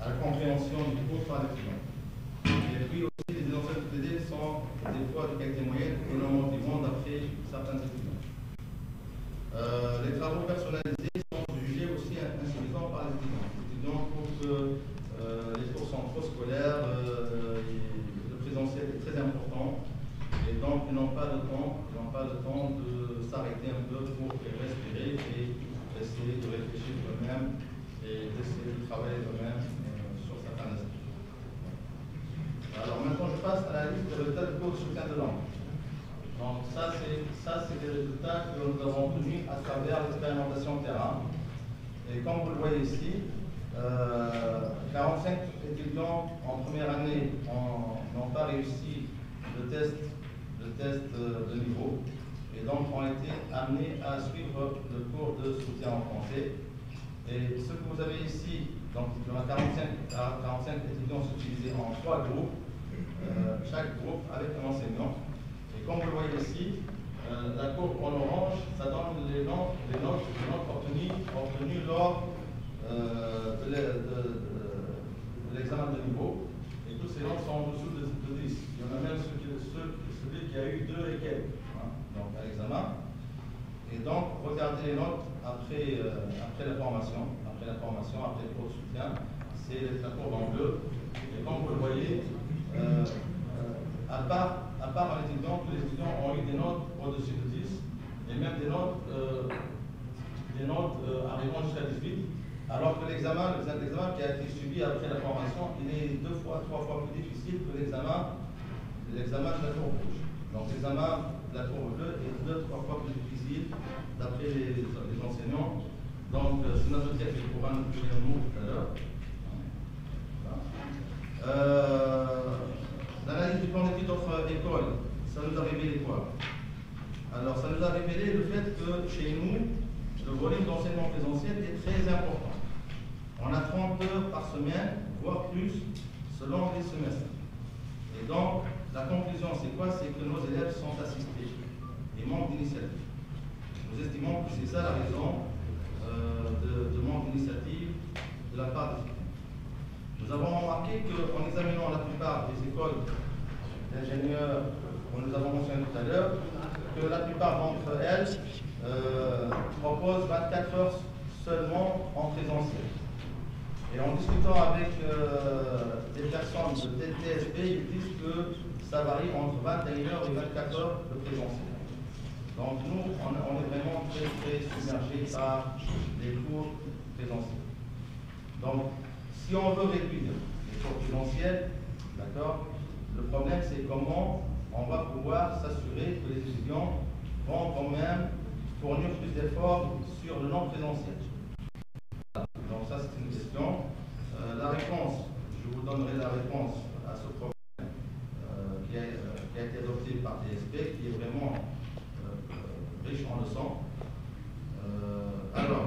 à la compréhension du cours par l'étudiant. Et puis aussi, les anciennes TD sont des fois de qualité moyenne et non motivants d'après certains étudiants. Les travaux personnalisés sont jugés aussi insuffisants par les étudiants trouvent que les cours sont trop scolaires, le présentiel est très important et donc ils n'ont pas le temps de s'arrêter un peu pour respirer et essayer de réfléchir eux-mêmes et d'essayer de travailler eux-mêmes sur certains aspects. Alors maintenant je passe à la liste des résultats du cours de soutien de langue. Donc ça c'est des résultats que nous avons obtenus à travers l'expérimentation terrain. Et comme vous le voyez ici, 45 étudiants en première année n'ont pas réussi le test de niveau et donc ont été amenés à suivre le cours de soutien en français. Et ce que vous avez ici, donc il y en a 45 étudiants subdivisés en 3 groupes, chaque groupe avec un enseignant. Et comme vous le voyez ici, la courbe en orange, ça donne les notes obtenues lors de l'examen de niveau. Et tous ces notes sont en dessous de 10. Il y en a même celui qui a eu 2 et quelques donc à l'examen. Et donc, regardez les notes après la formation, après le cours de soutien. C'est la courbe en bleu. Et comme vous le voyez, à part un étudiant, tous les étudiants ont eu des notes au-dessus de 10 et même des notes arrivant jusqu'à 18, alors que l'examen qui a été suivi après la formation, il est 2 fois, 3 fois plus difficile que l'examen de la courbe rouge. Donc l'examen de la courbe bleue est 2-3 fois plus difficile d'après les enseignants. Donc c'est notre chef qui pourra nous donner un mot tout à l'heure. L'analyse du plan d'études d'autres écoles, ça nous a révélé quoi? Alors, ça nous a révélé le fait que chez nous, le volume d'enseignement présentiel est très important. On a 30 heures par semaine, voire plus, selon les semestres. Et donc, la conclusion, c'est quoi? C'est que nos élèves sont assistés et manquent d'initiative. Nous estimons que c'est ça la raison de manque d'initiative de la part des étudiants. Nous avons remarqué qu'en examinant la plupart des écoles d'ingénieurs, comme nous avons mentionné tout à l'heure, que la plupart d'entre elles proposent 24 heures seulement en présentiel. Et en discutant avec des personnes de TSP, ils disent que ça varie entre 21 heures et 24 heures de présentiel. Donc nous, on est vraiment très submergés par les cours présentiels. Donc, si on veut réduire les cours présentiels, d'accord, le problème c'est comment on va pouvoir s'assurer que les étudiants vont quand même fournir plus d'efforts sur le non présentiel. Donc ça c'est une question. La réponse, je vous donnerai la réponse à ce problème qui a été adopté par TSP, qui est vraiment riche en leçons. Alors,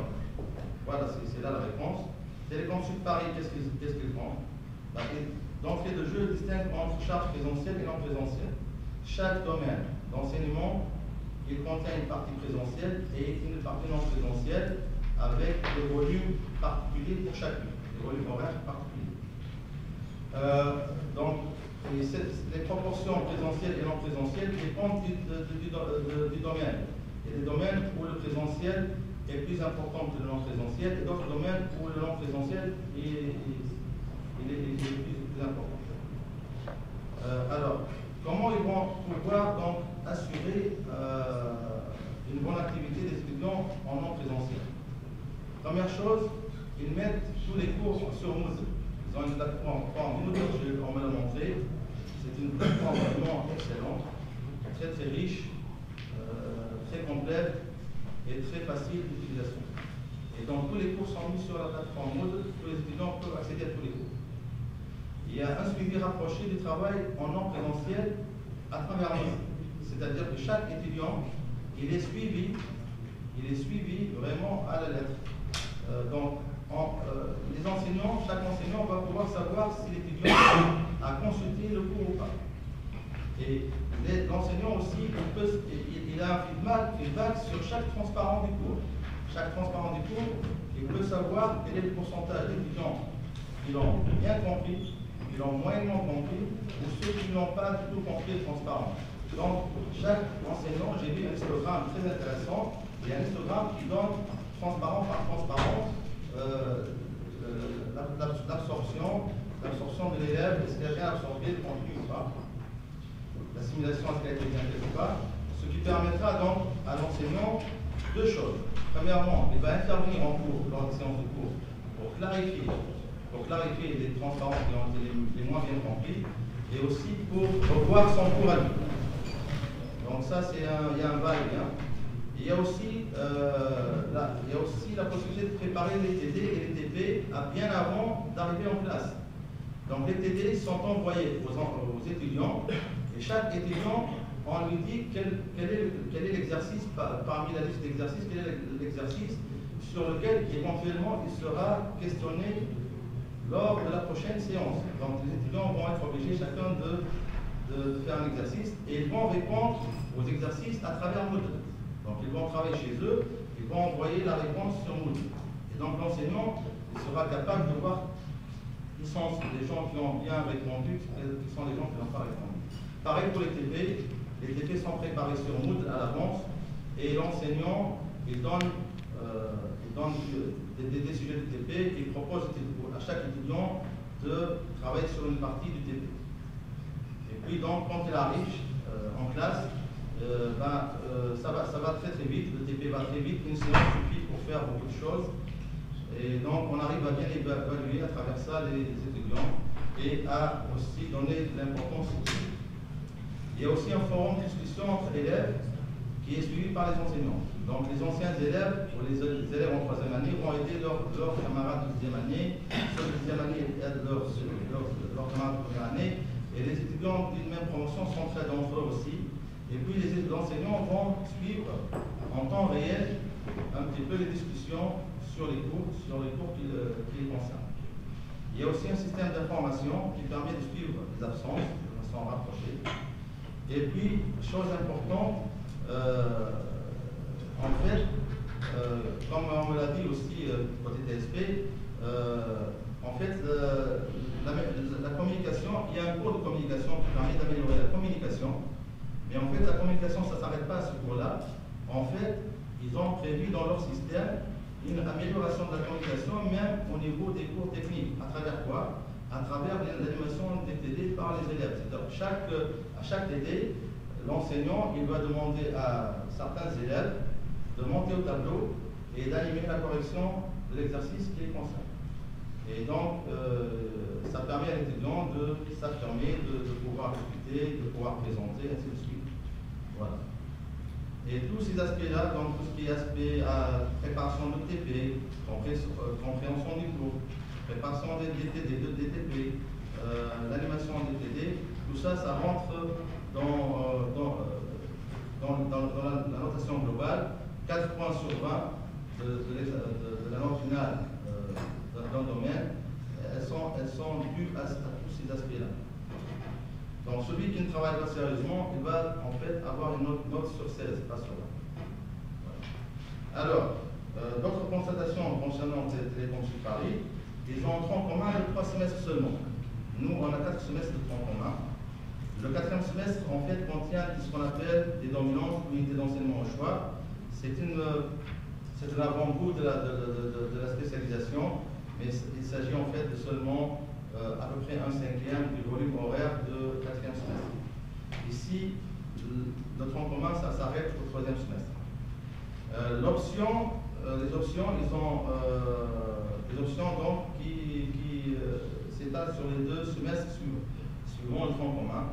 voilà, c'est là la réponse. Télécom Sud Paris, qu'est-ce qu'ils font? D'entrée de jeu, ils distinguent entre charge présentielle et non présentielle. Chaque domaine d'enseignement, il contient une partie présentielle et une partie non présentielle avec des volumes particuliers pour chacune, des volumes horaires particuliers. Donc, les proportions présentielles et non présentielles dépendent du domaine. Il y a des domaines où le présentiel est plus important que le non présentiel et d'autres domaines où le non présentiel est plus important. Alors, comment ils vont pouvoir donc assurer une bonne activité des étudiants en non présentiel? Première chose, ils mettent tous les cours sur Moodle. Ils ont une plateforme Moodle, on me l'a montré. C'est une plateforme vraiment excellente, très riche, très complète et très facile d'utilisation. Et donc tous les cours sont mis sur la plateforme Moodle, tous les étudiants peuvent accéder à tous les cours. Il y a un suivi rapproché du travail en non présentiel à travers Moodle. C'est-à-dire que chaque étudiant, il est suivi vraiment à la lettre. Les enseignants, chaque enseignant va pouvoir savoir si l'étudiant a consulté le cours ou pas. Et l'enseignant aussi, il a un feedback sur chaque transparent du cours. Chaque transparent du cours, il il peut savoir quel est le pourcentage d'étudiants qui l'ont bien compris, qui l'ont moyennement compris, ou ceux qui n'ont pas du tout compris le transparent. Donc, chaque enseignant, j'ai vu un histogramme très intéressant, il y a un histogramme qui donne transparent par transparence l'absorption de l'élève, est-ce qu'il a bien absorbé le contenu ou pas, l'assimilation, est-ce qu'elle a été bien faite ou pas, ce qui permettra donc à l'enseignant deux choses. Premièrement, il va intervenir en cours, lors des séances de cours, pour clarifier les transparences qui ont été les moins bien compris, et aussi pour revoir son cours à lui. Donc ça, il y a un va-et-vient. Il y a aussi la possibilité de préparer les TD et les TP bien avant d'arriver en classe. Donc les TD sont envoyés aux étudiants, et chaque étudiant, on lui dit quel est l'exercice, parmi la liste d'exercices, quel est l'exercice sur lequel éventuellement il sera questionné lors de la prochaine séance. Donc les étudiants vont être obligés chacun de faire un exercice, et ils vont répondre aux exercices à travers Moodle. Donc ils vont travailler chez eux, ils vont envoyer la réponse sur Moodle. Et donc l'enseignant sera capable de voir qui sont les gens qui ont bien répondu, qui sont les gens qui n'ont pas répondu. Pareil pour les TP. Les TP sont préparés sur Moodle à l'avance, et l'enseignant il donne des sujets de TP, et il propose à chaque étudiant de travailler sur une partie du TP. Et puis donc quand il arrive en classe, ça va très très vite, le TP va très vite, une séance suffit pour faire beaucoup de choses, et donc on arrive à bien évaluer à travers ça les étudiants, et à aussi donner de l'importance aussi. Il y a aussi un forum de discussion entre élèves qui est suivi par les enseignants. Donc les anciens élèves, ou les élèves en troisième année, vont aider leurs camarades de deuxième année, ceux de deuxième année aident leurs camarades de première année, et les étudiants d'une même promotion s'entraident entre eux aussi. Et puis les enseignants vont suivre en temps réel un petit peu les discussions sur les cours qui les concernent. Il y a aussi un système d'information qui permet de suivre les absences de façon rapprochée. Et puis, chose importante, en fait, comme on me l'a dit aussi côté TSP, en fait, la communication, il y a un cours de communication qui permet d'améliorer la communication. Mais en fait, la communication, ça ne s'arrête pas à ce cours-là. En fait, ils ont prévu dans leur système une amélioration de la communication, même au niveau des cours techniques. À travers quoi? À travers l'animation des TD par les élèves. C'est-à-dire à chaque TD, l'enseignant il va demander à certains élèves de monter au tableau et d'animer la correction de l'exercice qui les concerne. Et donc, ça permet à l'étudiant de s'affirmer, de pouvoir discuter, de pouvoir présenter, ainsi de suite. Voilà. Et tous ces aspects-là, donc tout ce qui est aspect à préparation de TP, compréhension du cours, préparation des DTD, de DTP, l'animation des DTD, tout ça, ça rentre dans la notation globale. 4 points sur 20 de la note finale d'un domaine, elles sont dues à tous ces aspects-là. Donc celui qui ne travaille pas sérieusement, il va en fait avoir une note sur 16, pas sur 20. Voilà. Alors, d'autres constatations concernant Télécom Sud Paris, ils ont en tronc commun les 3 semestres seulement. Nous, on a 4 semestres de tronc commun. Le 4e semestre, en fait, contient ce qu'on appelle des dominantes, unités d'enseignement au choix. C'est un avant-goût de la spécialisation, mais il s'agit en fait de seulement à peu près 1/5 du volume horaire de 4e semestre. Ici, le tronc commun, ça s'arrête au 3e semestre. Les options, ils ont des options donc qui s'étalent sur les 2 semestres suivant le tronc commun.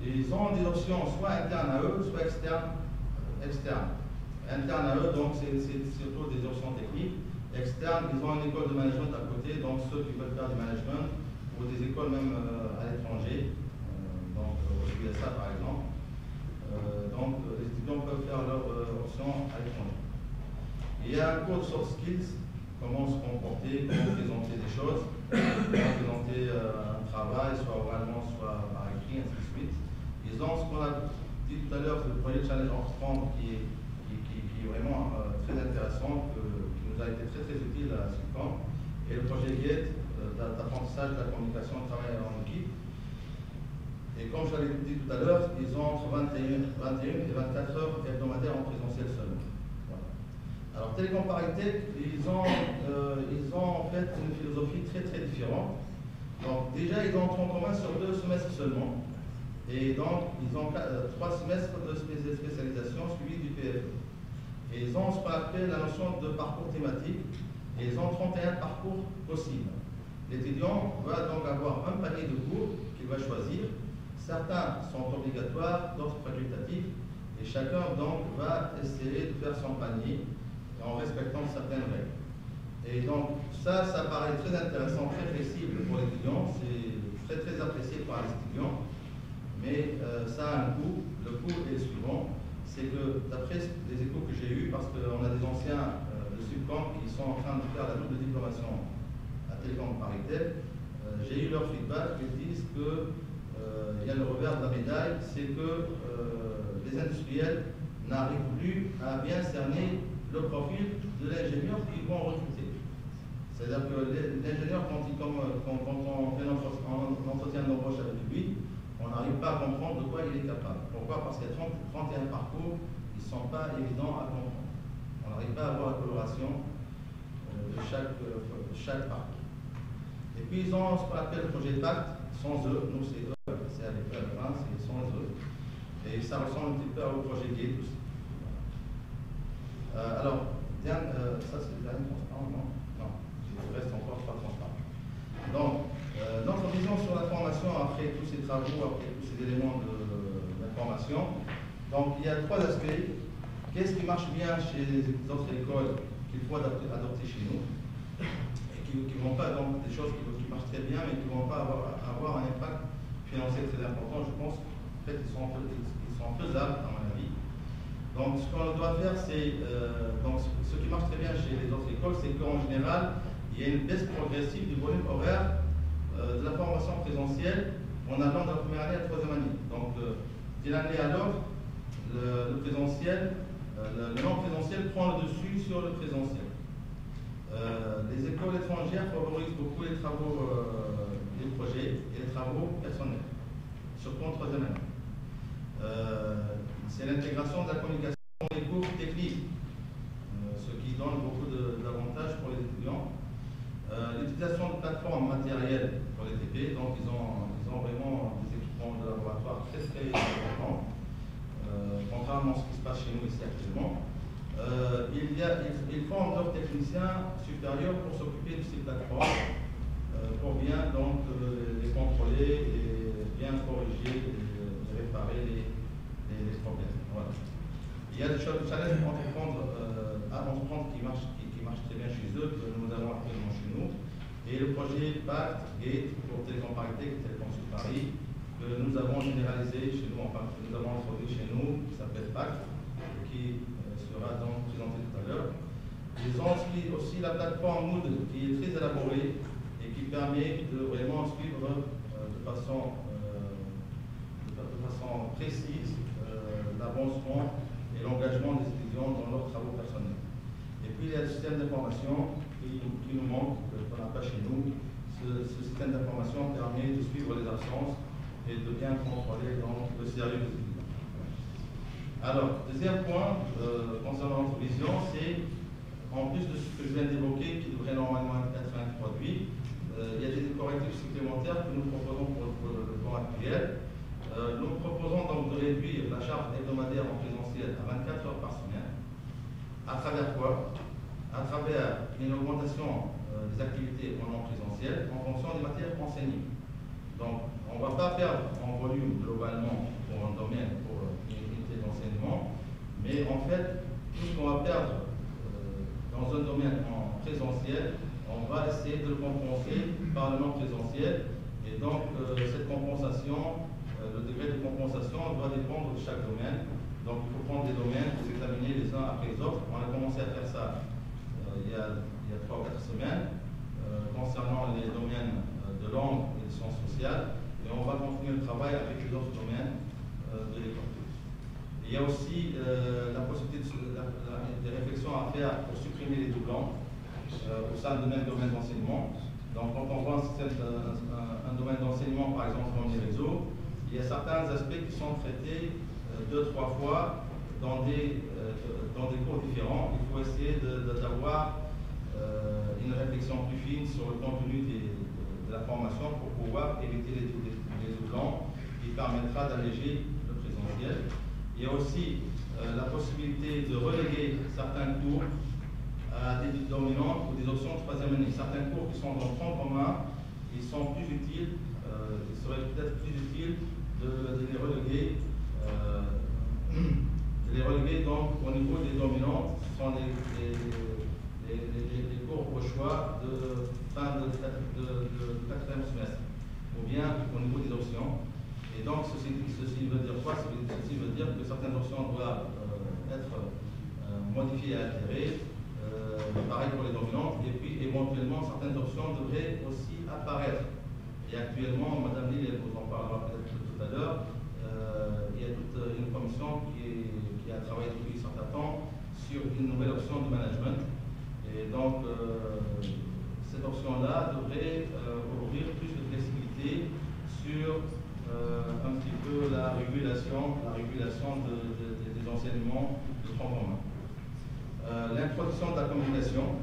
Et ils ont des options soit internes à eux, soit externes. Internes à eux, donc c'est surtout des options techniques. Externes, ils ont une école de management à côté, donc ceux qui veulent faire du management, ou des écoles même à l'étranger, donc aux USA par exemple. Donc les étudiants peuvent faire leur option à l'étranger. Il y a un cours de soft skills, comment se comporter, comment présenter des choses, comment présenter un travail, soit oralement, soit par écrit, ainsi de suite. Ils ont ce qu'on a dit tout à l'heure, c'est le projet Challenge Oxfam qui est vraiment très intéressant, qui nous nous a été très très utile à Subcamp, et le projet GATE d'apprentissage de la communication, de travail en équipe. Et comme je l'avais dit tout à l'heure, ils ont entre 21 et 24 heures hebdomadaires en présentiel seulement. Voilà. Alors Télécom Paris-Tech, ils ont en fait une philosophie très très différente. Donc déjà, ils ont 30 commun sur 2 semestres seulement. Et donc, ils ont 3 semestres de spécialisation suivis du PFE. Et ils ont ce qu'on appelle la notion de parcours thématique. Et ils ont 31 parcours possibles. L'étudiant va donc avoir un panier de cours qu'il va choisir. Certains sont obligatoires, d'autres facultatifs. Et chacun donc va essayer de faire son panier en respectant certaines règles. Et donc, ça paraît très intéressant, très flexible pour l'étudiant. C'est très très apprécié par les étudiants. Mais ça a un coût. Le coût est le suivant, c'est que d'après les échos que j'ai eus, parce qu'on a des anciens de Subcamp qui sont en train de faire la double diplomation à Télécom Paris-Tech, j'ai eu leur feedback. Ils disent que il y a le revers de la médaille, c'est que les industriels n'arrivent plus à bien cerner le profil de l'ingénieur qu'ils vont recruter. C'est-à-dire que l'ingénieur, quand on fait notre entretien d'embauche avec lui, on n'arrive pas à comprendre de quoi il est capable. Pourquoi? Parce qu'il y a 31 parcours qui ne sont pas évidents à comprendre. On n'arrive pas à avoir la coloration de chaque parcours. Et puis ils ont ce qu'on appelle le projet PACT, sans eux. Nous, c'est eux, c'est avec eux à la fin, c'est sans eux. Et ça ressemble un petit peu au projet GATE aussi. Alors, ça c'est le dernier transparent, non? Non, il reste encore 3 transparents. Donc, notre vision sur la formation après tous ces travaux, après tous ces éléments d'information. Donc, il y a 3 aspects. Qu'est-ce qui marche bien chez les autres écoles qu'il faut adopter chez nous et qui ne vont pas, donc, des choses qui marchent très bien mais qui ne vont pas avoir un impact financier très important. Je pense qu'en fait, ils sont faisables, à mon avis. Donc, ce qu'on doit faire, c'est, ce qui marche très bien chez les autres écoles, c'est qu'en général, il y a une baisse progressive du volume horaire de la formation présentielle en allant de la première année à la 3e année. Donc, d'une année à l'autre, le présentiel, le non-présentiel prend le dessus sur le présentiel. Les écoles étrangères favorisent beaucoup les travaux, les projets et les travaux personnels, surtout en 3e année. C'est l'intégration de la communication dans les cours techniques, ce qui donne beaucoup d'avantages pour les étudiants. L'utilisation de plateformes matérielles pour les TP, donc ils ont vraiment des équipements de laboratoire très très importants, contrairement à ce qui se passe chez nous ici actuellement. Ils forment leurs techniciens supérieurs pour s'occuper de ces plateformes, pour bien donc les contrôler et bien corriger et réparer les problèmes. Voilà. Il y a des challenges à entreprendre qui marchent très bien chez eux, que nous avons actuellement chez nous. Et le projet PACT, GATE, pour Télécom Paris-Tech, Télécom Sud Paris, que nous avons généralisé chez nous, enfin que nous avons introduit chez nous, qui s'appelle PACT, qui sera donc présenté tout à l'heure. Ils ont aussi la plateforme Moodle, qui est très élaborée et qui permet de vraiment suivre de façon précise l'avancement et l'engagement des étudiants dans leurs travaux personnels. Et puis il y a le système d'information qui nous manque, qu'on n'a pas chez nous. Ce système d'information permet de suivre les absences et de bien contrôler donc, le sérieux des étudiants. Alors, deuxième point concernant notre vision, c'est en plus de ce que je viens d'évoquer, qui devrait normalement être introduit, il y a des correctifs supplémentaires que nous proposons pour le plan actuel. Nous proposons donc de réduire la charge hebdomadaire en présentiel à 24 heures par semaine. À travers quoi? À travers une augmentation des activités en présentiel en fonction des matières enseignées. Donc, on ne va pas perdre en volume globalement pour un domaine, pour une unité d'enseignement, mais en fait, tout ce qu'on va perdre dans un domaine en présentiel, on va essayer de le compenser par le non présentiel. Et donc, cette compensation, le degré de compensation doit dépendre de chaque domaine. Donc, il faut prendre des domaines, les examiner les uns après les autres. On a commencé à faire ça il y a 3 ou 4 semaines concernant les domaines de langue et de sciences sociales. Et on va continuer le travail avec les autres domaines de l'école. Il y a aussi la possibilité des réflexions à faire pour supprimer les doublons. un domaine d'enseignement. Donc quand on voit un domaine d'enseignement, par exemple comme les réseaux, il y a certains aspects qui sont traités 2-3 fois dans des cours différents. Il faut essayer d'avoir une réflexion plus fine sur le contenu de la formation pour pouvoir éviter les doublons qui permettra d'alléger le présentiel. Il y a aussi la possibilité de reléguer certains cours à des dominantes ou des options de troisième année. Certains cours qui sont dans le tronc commun, ils sont plus utiles, il serait peut-être plus utile de les reléguer. Donc au niveau des dominantes, ce sont les cours au choix de fin de quatrième semestre, ou bien au niveau des options. Et donc ceci veut dire quoi? Ceci veut dire que certaines options doivent être modifiées et altérées, pareil pour les dominantes, et puis éventuellement certaines options devraient aussi apparaître. Et actuellement, Madame Lille, elle vous en parlera peut-être tout à l'heure, il y a toute une commission qui a travaillé depuis un certain temps sur une nouvelle option de management. Et donc, cette option-là devrait ouvrir plus de flexibilité sur un petit peu la régulation des enseignements de tronc commun. L'introduction de la communication.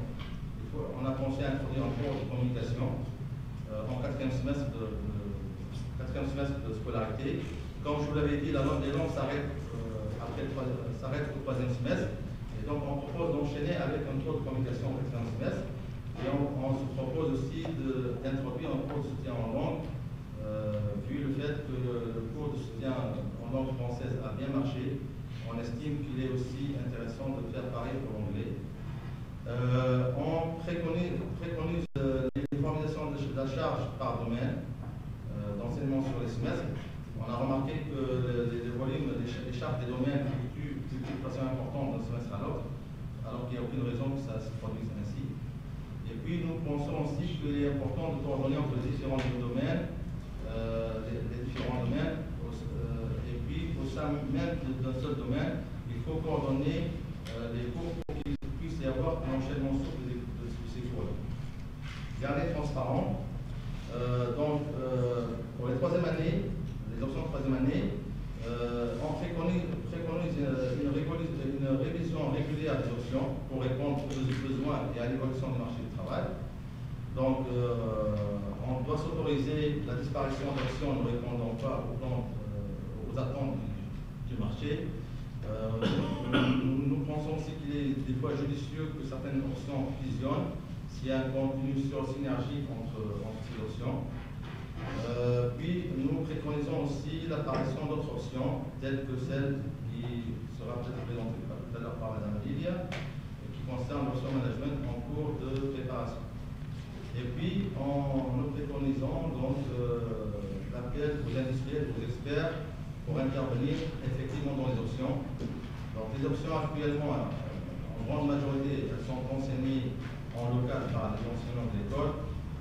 On a pensé à introduire un cours de communication en quatrième semestre de scolarité. Comme je vous l'avais dit, les langues s'arrêtent au troisième semestre. Et donc, on propose d'enchaîner avec un cours de communication au quatrième semestre. Et on se propose aussi d'introduire un cours de soutien en langue, vu le fait que le cours de soutien en langue française a bien marché. On estime qu'il est aussi intéressant de faire pareil pour l'anglais. On préconise les formalisations de la charge par domaine d'enseignement sur les semestres. On a remarqué que les volumes, les charges des domaines fluctuent de façon importante d'un semestre à l'autre, alors qu'il n'y a aucune raison que ça se produise ainsi. Et puis nous pensons aussi qu'il est important de coordonner entre les différents domaines, et puis au sein même d'un seul domaine, il faut coordonner les cours pour qu'il puisse y avoir un enchaînement souple de ces cours-là. Garder transparent. Pour les troisième années, les options de troisième année, on préconise une révision régulière des options pour répondre aux besoins et à l'évolution du marché du travail. Donc, on doit s'autoriser la disparition d'options ne répondant pas aux attentes du marché. Nous pensons aussi qu'il est des fois judicieux que certaines options fusionnent s'il y a un contenu synergique entre ces options. Puis nous préconisons aussi l'apparition d'autres options, telles que celle qui sera peut-être présentée tout à l'heure par Mme Lilia, qui concerne l'option management en cours de préparation. Et puis nous préconisons donc l'appel aux industriels, aux experts, pour intervenir effectivement dans les options. Donc les options actuellement, en grande majorité, elles sont enseignées en local par les enseignants de l'école.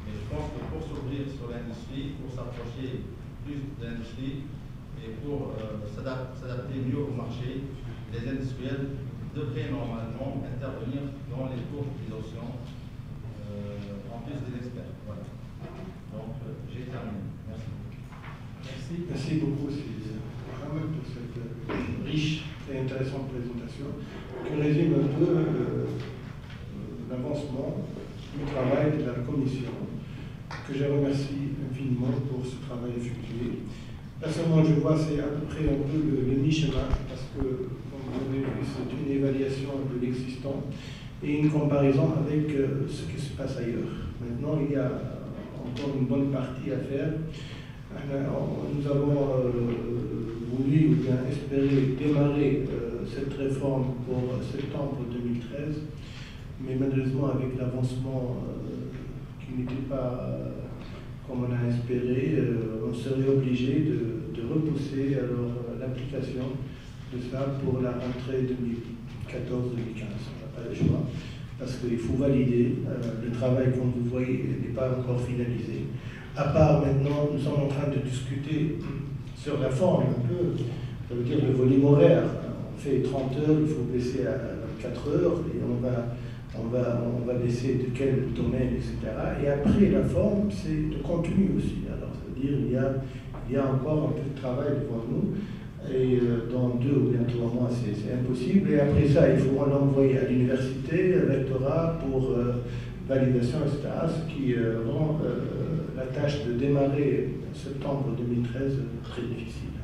Mais je pense que pour s'ouvrir sur l'industrie, pour s'approcher plus de l'industrie et pour s'adapter mieux au marché, les industriels devraient normalement intervenir dans les cours des options en plus des experts. Voilà. Donc j'ai terminé. Merci. Merci beaucoup, Mohamed, pour cette riche et intéressante présentation qui résume un peu l'avancement du travail de la commission, que je remercie infiniment pour ce travail effectué. Personnellement, je vois c'est à peu près un peu le mi-chemin, parce que, comme vous avez vu, c'est une évaluation de l'existant et une comparaison avec ce qui se passe ailleurs. Maintenant, il y a encore une bonne partie à faire. Nous avons voulu ou bien espéré démarrer cette réforme pour septembre 2013, mais malheureusement avec l'avancement qui n'était pas comme on a espéré, on serait obligé de repousser alors l'application de ça pour la rentrée 2014-2015. On n'a pas le choix, parce qu'il faut valider. Le travail, comme vous voyez, n'est pas encore finalisé. À part maintenant, nous sommes en train de discuter sur la forme un peu, ça veut dire le volume horaire. On fait 30 heures, il faut baisser à 4 heures, et on va on va laisser de quel domaine, etc. Et après, la forme, c'est le contenu aussi. Alors, c'est-à-dire, il y a encore un peu de travail devant nous. Et dans 2 ou bien 3 mois, c'est impossible. Et après ça, il faut l'envoyer à l'université, à rectorat pour validation, etc. Ce qui rend la tâche de démarrer en septembre 2013 très difficile.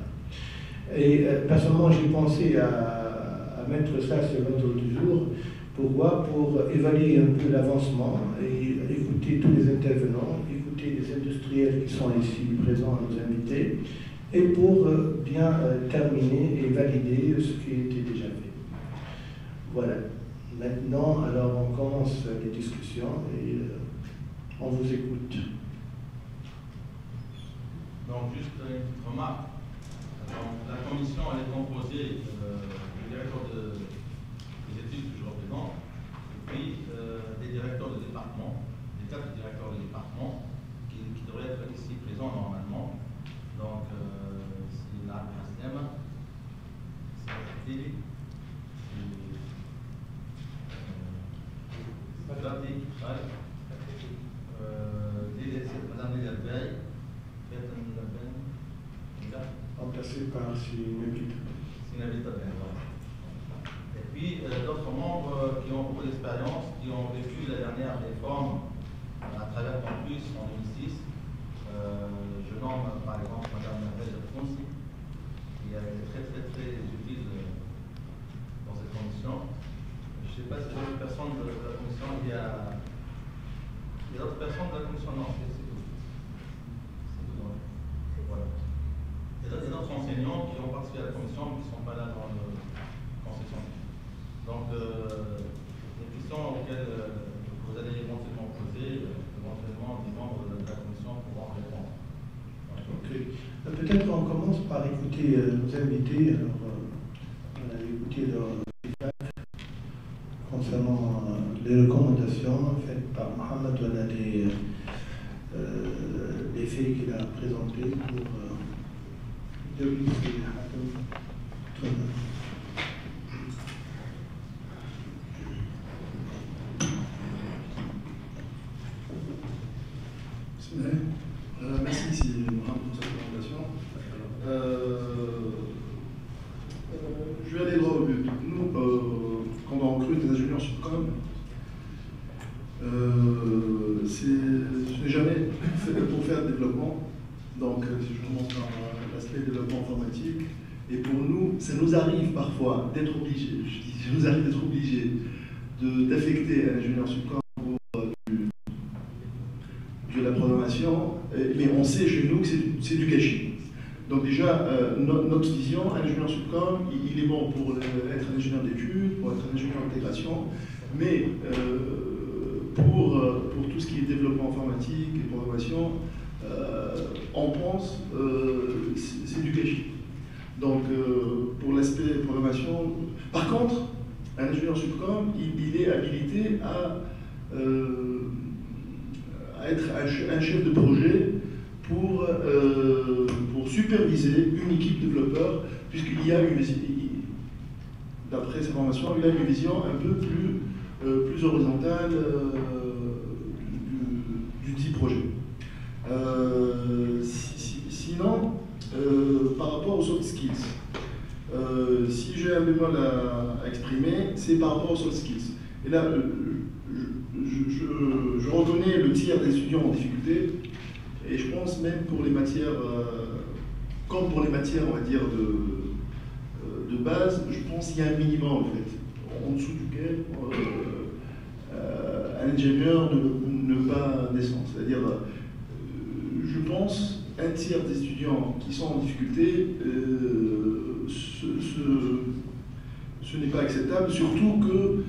Et personnellement, j'ai pensé à mettre ça sur l'ordre du jour. Pourquoi? Pour évaluer un peu l'avancement et écouter tous les intervenants, écouter les industriels qui sont ici présents, nos invités, et pour bien terminer et valider ce qui a été déjà fait. Voilà. Maintenant, alors on commence les discussions et on vous écoute. Donc, juste une petite remarque. Donc, la commission elle est composée du directeur des études que je représente, et puis des directeurs de département, des 4 directeurs de département qui devraient être ici présents normalement. Donc, c'est la Hasem, c'est Dili, c'est Glati, Madame Léa-Veille, Remplacé par Sinabit. Et puis d'autres membres qui ont beaucoup d'expérience, qui ont vécu la dernière réforme à travers Campus en 2006. Je nomme par exemple Mme Nadège Fonsi, qui a été très utile dans cette commission. Je ne sais pas si il y a d'autres personnes de la commission, il y a d'autres personnes de la commission, non, c'est tout. Voilà. Il y a d'autres enseignants qui ont participé à la commission mais qui ne sont pas là dans le concession. Donc, les questions auxquelles vous allez éventuellement poser, éventuellement des membres de la commission pourront répondre. Voilà. Ok. Peut-être on commence par écouter nos invités. Alors, on a écouté leur feedback concernant les recommandations faites par Mohamed Ouana, les faits qu'il a présentés pour merci ici Mohamed pour cette présentation. Je vais aller droit au but. Nous, quand on recrute des ingénieurs subcom, ce n'est jamais fait pour faire le développement. Donc, si je commence par l'aspect développement informatique, et pour nous, ça nous arrive parfois d'être obligés, d'affecter un ingénieur subcom pour de la programmation, mais on sait chez nous que c'est du gâchis. Donc déjà, notre vision, un ingénieur subcom, il est bon pour être un ingénieur d'études, pour être un ingénieur d'intégration, mais pour tout ce qui est développement informatique et programmation, on pense c'est du gâchis. Donc pour l'aspect programmation, par contre, un ingénieur subcom, il est habilité à être un chef de projet pour superviser une équipe de développeurs, puisqu'il y a une vision, d'après sa formation, il a une vision un peu plus horizontale du dit projet. Sinon, par rapport aux soft skills, si j'ai un bémol à exprimer, c'est par rapport aux soft skills. Et là, je reconnais le tiers des étudiants en difficulté, et je pense même pour les matières, comme pour les matières, on va dire, de base, je pense qu'il y a un minimum, en fait, en dessous duquel un ingénieur ne pas descendre. C'est-à-dire, je pense, un tiers des étudiants qui sont en difficulté, ce n'est pas acceptable, surtout que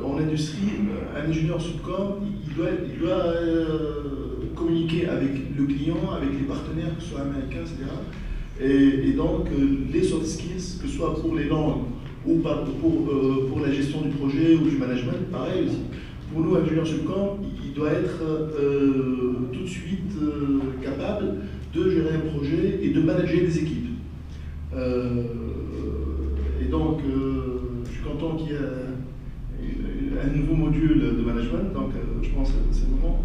en industrie, un ingénieur subcom, il doit communiquer avec le client, avec les partenaires, que ce soit américains, etc. Et donc, les soft skills, que ce soit pour les langues ou pour la gestion du projet ou du management, pareil aussi. Pour nous, un ingénieur subcom, il doit être tout de suite capable de gérer un projet et de manager des équipes. Et donc, je suis content qu'il y ait un nouveau module de management, donc je pense que c'est le moment.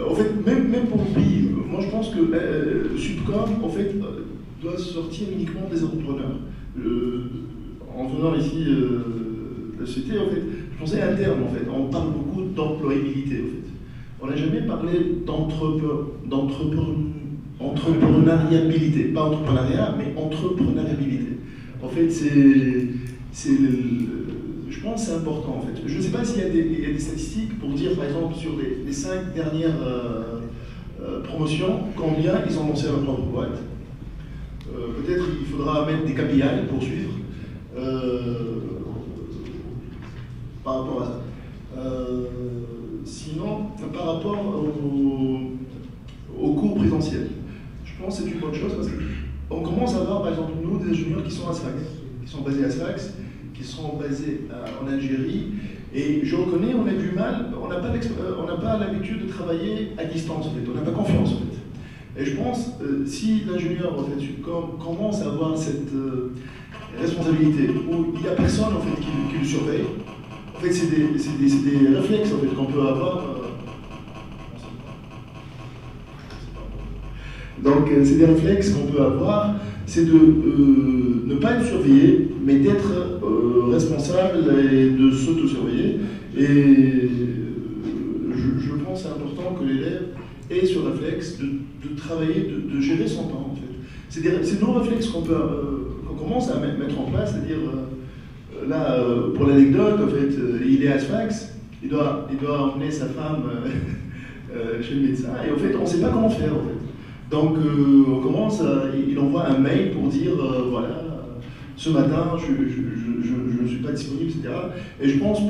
En fait, même pour le pays, moi je pense que Subcom, en fait, doit sortir uniquement des entrepreneurs. En venant ici de la société, en fait, je pensais à terme, en fait. On parle beaucoup d'employabilité, en fait. On n'a jamais parlé d'entrepreneuriabilité. Pas entrepreneuriat, mais entrepreneuriabilité. En fait, je pense que c'est important, en fait. Je ne sais pas s'il y a des statistiques pour dire, par exemple, sur les 5 dernières promotions, combien ils ont lancé leur propre boîte. Peut-être il faudra mettre des KPI pour suivre par rapport à ça. Sinon, par rapport aux cours présentiels, je pense que c'est une bonne chose parce qu'on commence à voir, par exemple, nous, des ingénieurs qui sont à Sfax, qui sont basés à Sfax, qui sont basés en Algérie. Et je reconnais, on a du mal, on n'a pas l'habitude de travailler à distance, en fait. On n'a pas confiance, en fait. Et je pense, si l'ingénieur, en fait, commence à avoir cette responsabilité, où il n'y a personne, en fait, qui le surveille, en fait, c'est des réflexes, en fait, qu'on peut avoir. Donc, c'est des réflexes qu'on peut avoir, c'est de ne pas être surveillé, mais d'être responsable et de s'auto-surveiller. Et je pense que c'est important que l'élève ait ce réflexe de travailler, de gérer son temps, en fait. C'est nos réflexes qu'on commence à mettre en place, c'est-à-dire, là, pour l'anecdote, en fait, il est à Sfax, il doit emmener sa femme chez le médecin, et en fait, on ne sait pas comment faire, en fait. Donc, on commence, il envoie un mail pour dire, voilà, ce matin, je ne suis pas disponible, etc. Et je pense,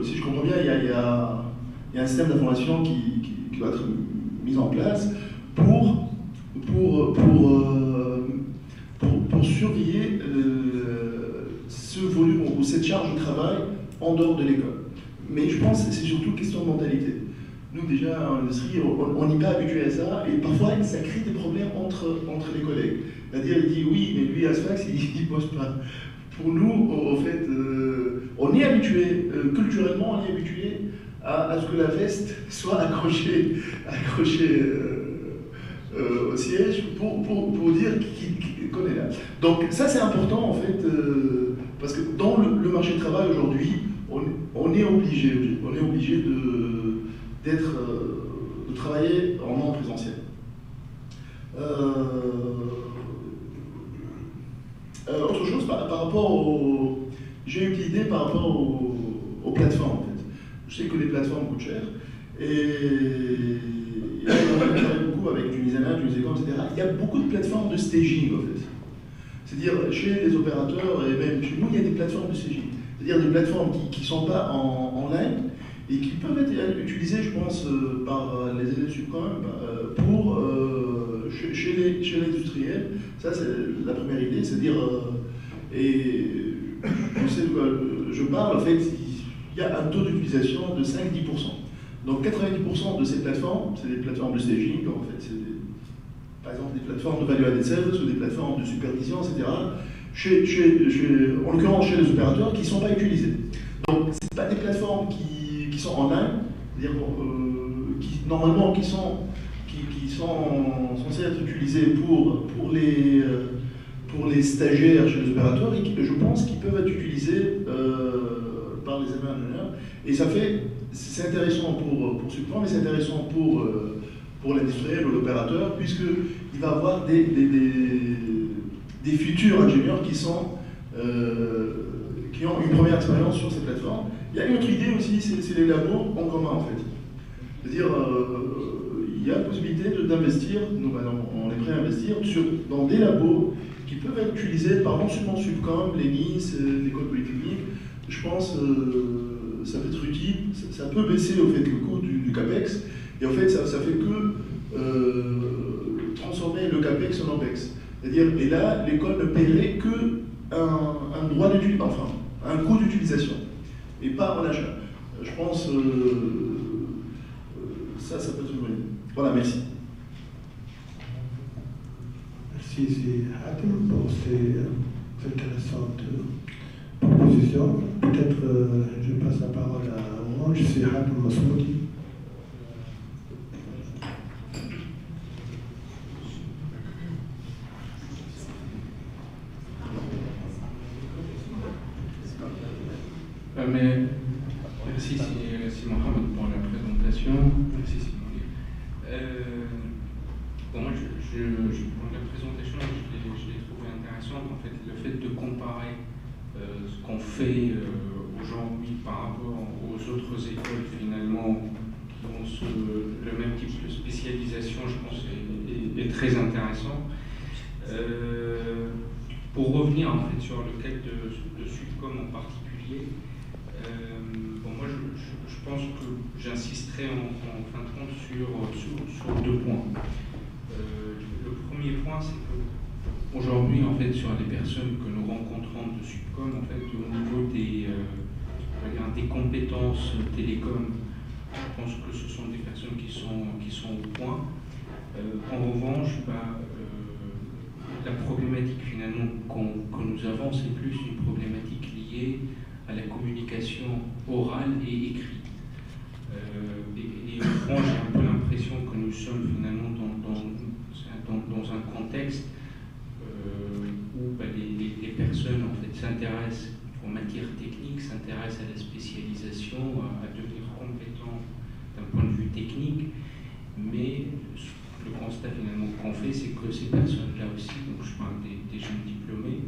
si je comprends bien, il y a un système d'information qui doit être mis en place pour surveiller ce volume ou cette charge de travail en dehors de l'école. Mais je pense que c'est surtout une question de mentalité. Nous, déjà, en industrie, on n'est pas habitué à ça, et parfois, ça crée des problèmes entre les collègues. C'est-à-dire, il dit, oui, mais lui, à Sfax, il ne bosse pas. Pour nous, en fait, on est habitué, culturellement, on est habitué à ce que la veste soit accrochée au siège pour dire qu'on est là. Donc, ça, c'est important, en fait, parce que dans le marché du travail, aujourd'hui, on est obligé de travailler en non présentiel. Autre chose par rapport j'ai eu l'idée par rapport aux plateformes, en fait. Je sais que les plateformes coûtent cher, et on travaille beaucoup avec Tunisana, Tunisecom, etc. Il y a beaucoup de plateformes de staging, en fait. C'est-à-dire, chez les opérateurs, et même chez nous, il y a des plateformes de staging. C'est-à-dire des plateformes qui ne sont pas en ligne, et qui peuvent être utilisés, je pense, par les élèves Subcom pour chez l'industriel. Ça, c'est la première idée, c'est-à-dire, et je sais de quoi je parle, en fait, il y a un taux d'utilisation de 5-10%. Donc 90% de ces plateformes, c'est des plateformes de staging, en fait, c'est par exemple des plateformes de value added service ou des plateformes de supervision, etc. En l'occurrence, chez les opérateurs qui ne sont pas utilisés. Donc, ce n'est pas des plateformes qui sont en ligne, c'est-à-dire normalement qui sont censées être utilisées pour les stagiaires chez les opérateurs, et je pense qu'ils peuvent être utilisés par les ingénieurs. Et c'est intéressant pour Subcom, mais c'est intéressant pour l'industriel ou l'opérateur, puisqu'il va avoir des futurs ingénieurs qui ont une première expérience sur ces plateformes. Il y a une autre idée aussi, c'est les labos en commun, en fait. C'est-à-dire, il y a la possibilité d'investir, nous maintenant on est prêt à investir, dans des labos qui peuvent être utilisés par non seulement Subcom, les Nice, l'école polytechnique. Je pense que ça peut être utile, ça peut baisser au fait le coût du CAPEX, et en fait ça fait que transformer le CAPEX en OPEX. C'est-à-dire, et là, l'école ne paierait qu'un droit d'utilisation, enfin, un coût d'utilisation, et pas en achat. Je pense ça peut être une bonne idée. Voilà, merci. Merci, Hatem, pour ces intéressantes propositions. Peut-être je passe la parole à Orange, c'est Hatem Masmoudi. Merci Mohamed pour la présentation. Merci Simone. Bon, moi, pour la présentation, je l'ai trouvé intéressante. En fait, le fait de comparer ce qu'on fait aujourd'hui par rapport aux autres écoles finalement qui ont le même type de spécialisation, je pense, est très intéressant. Pour revenir en fait sur le cas de Subcom en particulier, bon, moi je pense que j'insisterai en fin de compte sur deux points. Le premier point, c'est qu'aujourd'hui, en fait, sur les personnes que nous rencontrons de Subcom, en fait, au niveau des compétences télécom, je pense que ce sont des personnes qui sont au point. En revanche, la problématique finalement que nous avons, c'est plus une problématique liée à la communication orale et écrite. Et au fond, j'ai un peu l'impression que nous sommes finalement dans un contexte où les personnes en fait s'intéressent aux matières techniques, s'intéressent à la spécialisation, à devenir compétents d'un point de vue technique, mais le constat finalement qu'on fait, c'est que ces personnes-là aussi, donc je parle des jeunes diplômés,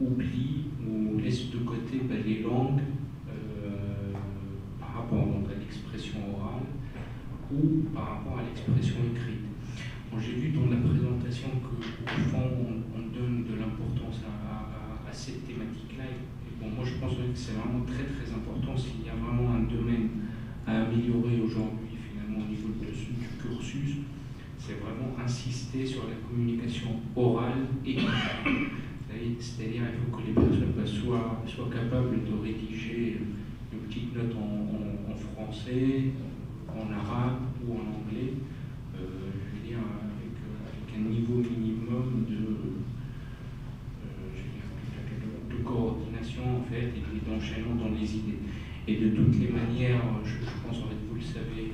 oublient ou laissent de côté les langues par rapport donc, à l'expression orale ou par rapport à l'expression écrite. Bon, j'ai vu dans la présentation qu'au fond on donne de l'importance à cette thématique-là. Et bon, moi je pense que c'est vraiment très très important s'il y a vraiment un domaine à améliorer aujourd'hui finalement au niveau du cursus, c'est vraiment insister sur la communication orale et écrite. C'est-à-dire qu'il faut que les personnes soient capables de rédiger une petite note en français, en arabe ou en anglais, je veux dire avec un niveau minimum de coordination en fait et d'enchaînement dans les idées. Et de toutes les manières, je pense en fait vous le savez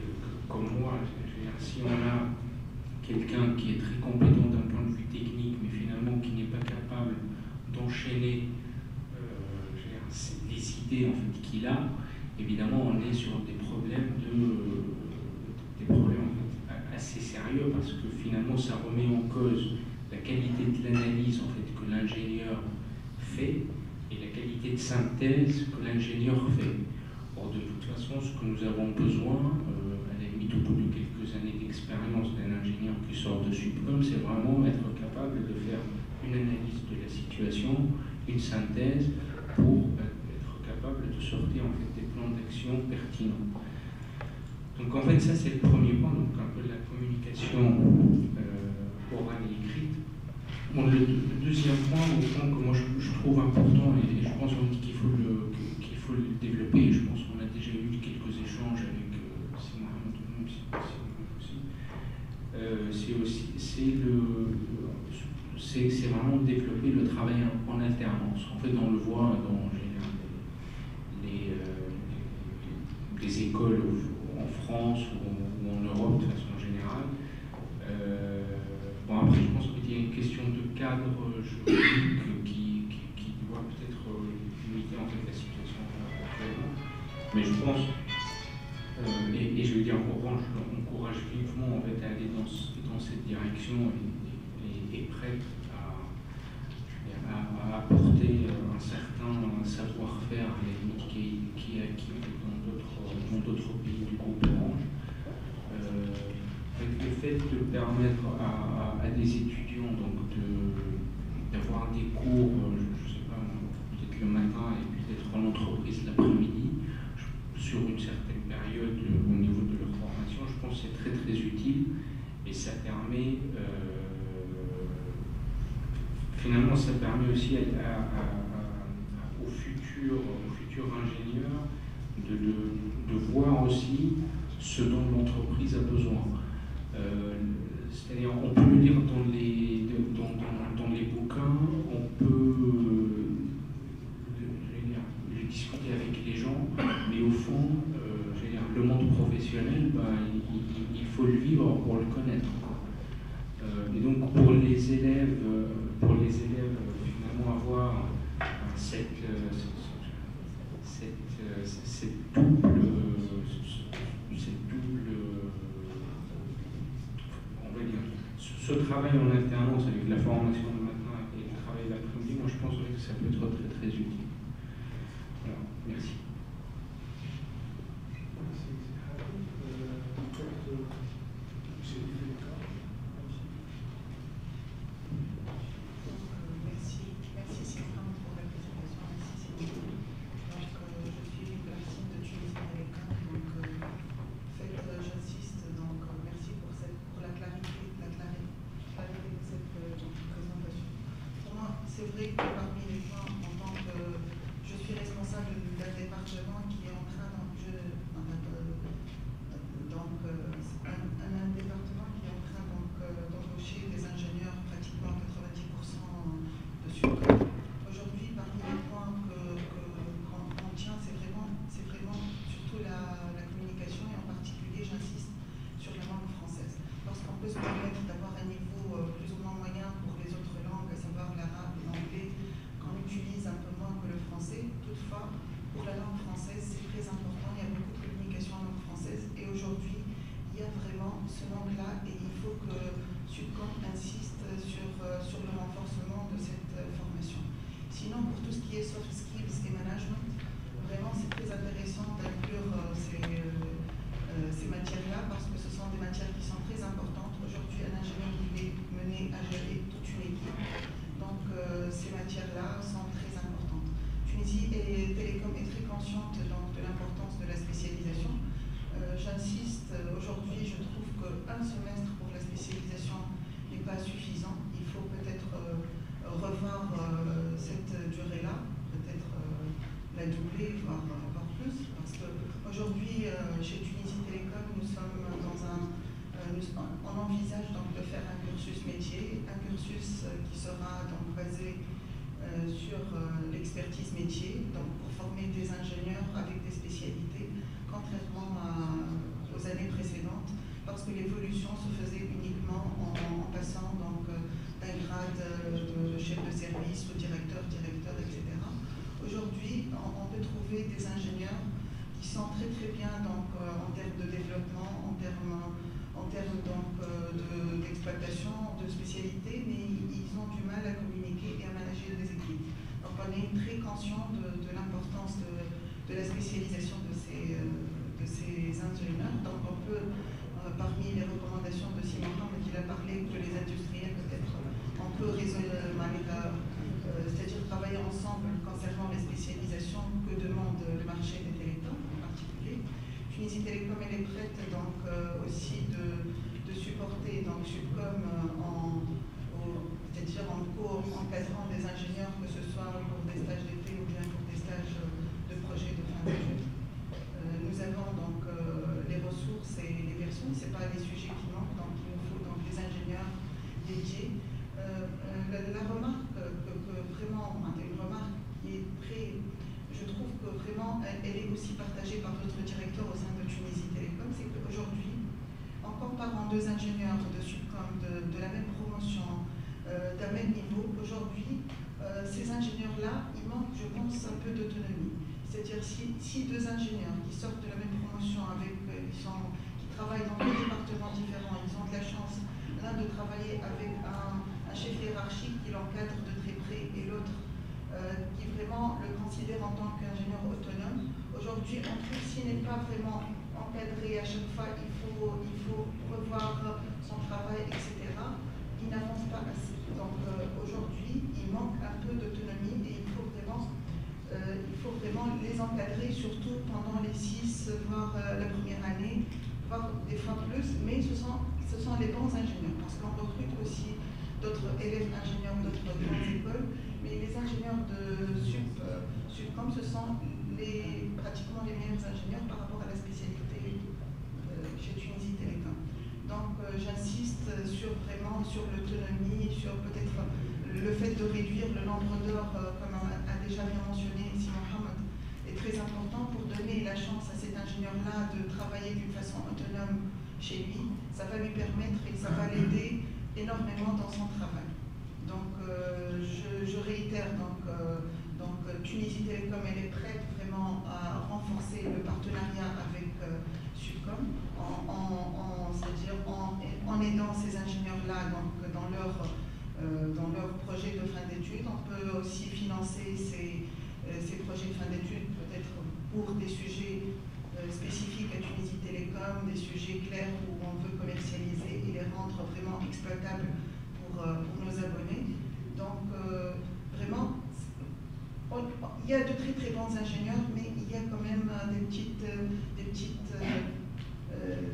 comme moi, je veux dire, si on a quelqu'un qui est très compétent d'un point de vue technique, mais finalement qui n'est pas capable d'enchaîner les idées en fait, qu'il a, évidemment on est sur des problèmes en fait, assez sérieux parce que finalement ça remet en cause la qualité de l'analyse en fait, que l'ingénieur fait et la qualité de synthèse que l'ingénieur fait. Or de toute façon ce que nous avons besoin, à la limite au bout de quelques années d'expérience d'un ingénieur qui sort de Subcom, c'est vraiment être capable de faire une analyse de la situation, une synthèse pour être capable de sortir en fait, des plans d'action pertinents. Donc en fait ça c'est le premier point, donc un peu la communication orale et écrite. Bon, le deuxième point au fond que moi je trouve important et je pense qu'il faut le développer, je pense qu'on a déjà eu quelques échanges avec c'est vraiment développer le travail en alternance. En fait, on le voit dans les écoles en France ou en Europe de façon générale. Bon, après, je pense qu'il y a une question de cadre juridique qui doit peut-être limiter en fait la situation actuellement. Mais je pense, et je veux dire, en revanche, on encourage vivement en fait, à aller dans cette direction et prête à apporter un certain savoir-faire à la limite qui est acquis dans d'autres pays du groupe Orange. Le fait de permettre à des étudiants donc d'avoir des cours, je ne sais pas, peut-être le matin et puis d'être en entreprise l'après-midi, sur une certaine période au niveau de leur formation, je pense que c'est très très utile et ça permet finalement ça permet aussi aux futurs ingénieurs de voir aussi ce dont l'entreprise a besoin. c'est-à-dire on peut le lire dans les bouquins, on peut discuter avec les gens, mais au fond, le monde professionnel, il faut le vivre pour le connaître. Et donc pour les élèves finalement avoir cette double, on va dire, ce travail en alternance avec la formation le matin et le travail l'après-midi, moi je pense que ça peut être très très utile. Voilà, merci. C'est vrai que parmi les points, en tant que je suis responsable d'un département qui est en train un département qui est en train d'embaucher des ingénieurs pratiquement 90% de surcom. Aujourd'hui, parmi les points qu'on tient, c'est vraiment surtout la communication et en particulier, j'insiste sur la langue française. Parce qu'on peut se permettre d'avoir un niveau plus ou moins moyen pour les autres langues, à savoir l'arabe et l'anglais, qu'on utilise un peu moins que le français. Toutefois, pour la langue française, c'est très important. Il y a beaucoup de communication en langue française. Et aujourd'hui, il y a vraiment ce manque-là et il faut que Subcom insiste sur le renforcement de cette formation. Sinon, pour tout ce qui est soft skills et management, vraiment, c'est très intéressant d'inclure ces matières-là parce que ce sont des matières qui sont très importantes. Aujourd'hui, un ingénieur est mené à gérer toute une équipe. Donc, ces matières-là sont très importantes. Tunisie et Télécom est très consciente donc, de l'importance de la spécialisation. J'insiste, aujourd'hui, je trouve qu'un semestre pour la spécialisation n'est pas suffisant. Il faut peut-être revoir cette durée-là, peut-être la doubler, voire plus, parce qu'aujourd'hui, chez Tunisie Télécom, nous sommes on envisage donc de faire un cursus métier, un cursus qui sera donc basé sur l'expertise métier, donc pour former des ingénieurs avec des spécialités, contrairement aux années précédentes, parce que l'évolution se faisait uniquement en passant donc d'un grade de chef de service au directeur, etc. Aujourd'hui, on peut trouver des ingénieurs qui sont très très bien donc, en termes de développement, en termes donc, d'exploitation, de spécialité, mais ils ont du mal à communiquer et à manager des équipes. Donc on est très conscient de l'importance de la spécialisation de ces ingénieurs. Donc on peut, parmi les recommandations de Simon Hamd, il a parlé que les industriels peut-être, on peut c'est-à-dire travailler ensemble concernant les spécialisations que demande le marché des télécoms en particulier. Tunisie Télécom, elle est prête donc aussi de supporter donc Subcom c'est-à-dire en co-encadrant des ingénieurs, que ce soit pour des stages d'été ou bien pour des stages de projet de fin d'études. Nous avons donc les ressources et les personnes, ce n'est pas les sujets qui manquent, donc il nous faut donc des ingénieurs dédiés. La remarque une remarque qui est très, je trouve que vraiment elle est aussi partagée par d'autres directeurs au sein de Tunisie Télécom, c'est qu'aujourd'hui, en comparant deux ingénieurs de Subcom de la même promotion, d'un même niveau, aujourd'hui, ces ingénieurs-là, ils manquent, je pense, un peu d'autonomie. C'est-à-dire si deux ingénieurs qui sortent de la même promotion, qui travaillent dans deux départements différents, ils ont de la chance, l'un de travailler avec un chef hiérarchique qui l'encadre de très près et l'autre qui vraiment le considère en tant qu'ingénieur autonome. Aujourd'hui, on trouve s'il n'est pas vraiment encadré à chaque fois, il faut revoir son travail, etc. Il n'avance pas assez. Donc aujourd'hui, il manque un peu d'autonomie et il faut vraiment les encadrer, surtout pendant les 6, voire la première année, voire des fois plus, mais ce sont les bons ingénieurs, parce qu'on recrute aussi d'autres élèves ingénieurs d'autres grandes écoles, mais les ingénieurs de Subcom, ce sont pratiquement les meilleurs ingénieurs par rapport à la spécialité chez Tunisie Télécom. Donc j'insiste vraiment sur l'autonomie, sur peut-être le fait de réduire le nombre d'heures, comme a déjà bien mentionné ici Mohamed, est très important pour donner la chance à cet ingénieur-là de travailler d'une façon autonome chez lui. Ça va lui permettre et ça va l'aider énormément dans son travail. Donc je réitère, Tunisie Télécom, elle est prête vraiment à renforcer le partenariat avec Subcom, c'est-à-dire en aidant ces ingénieurs-là dans leur projet de fin d'études. On peut aussi financer ces projets de fin d'études peut-être pour des sujets spécifiques à Tunisie Télécom, des sujets clairs où on veut commercialiser et les rendre vraiment exploitables pour nos abonnés. Donc vraiment, il y a de très très bons ingénieurs, mais il y a quand même des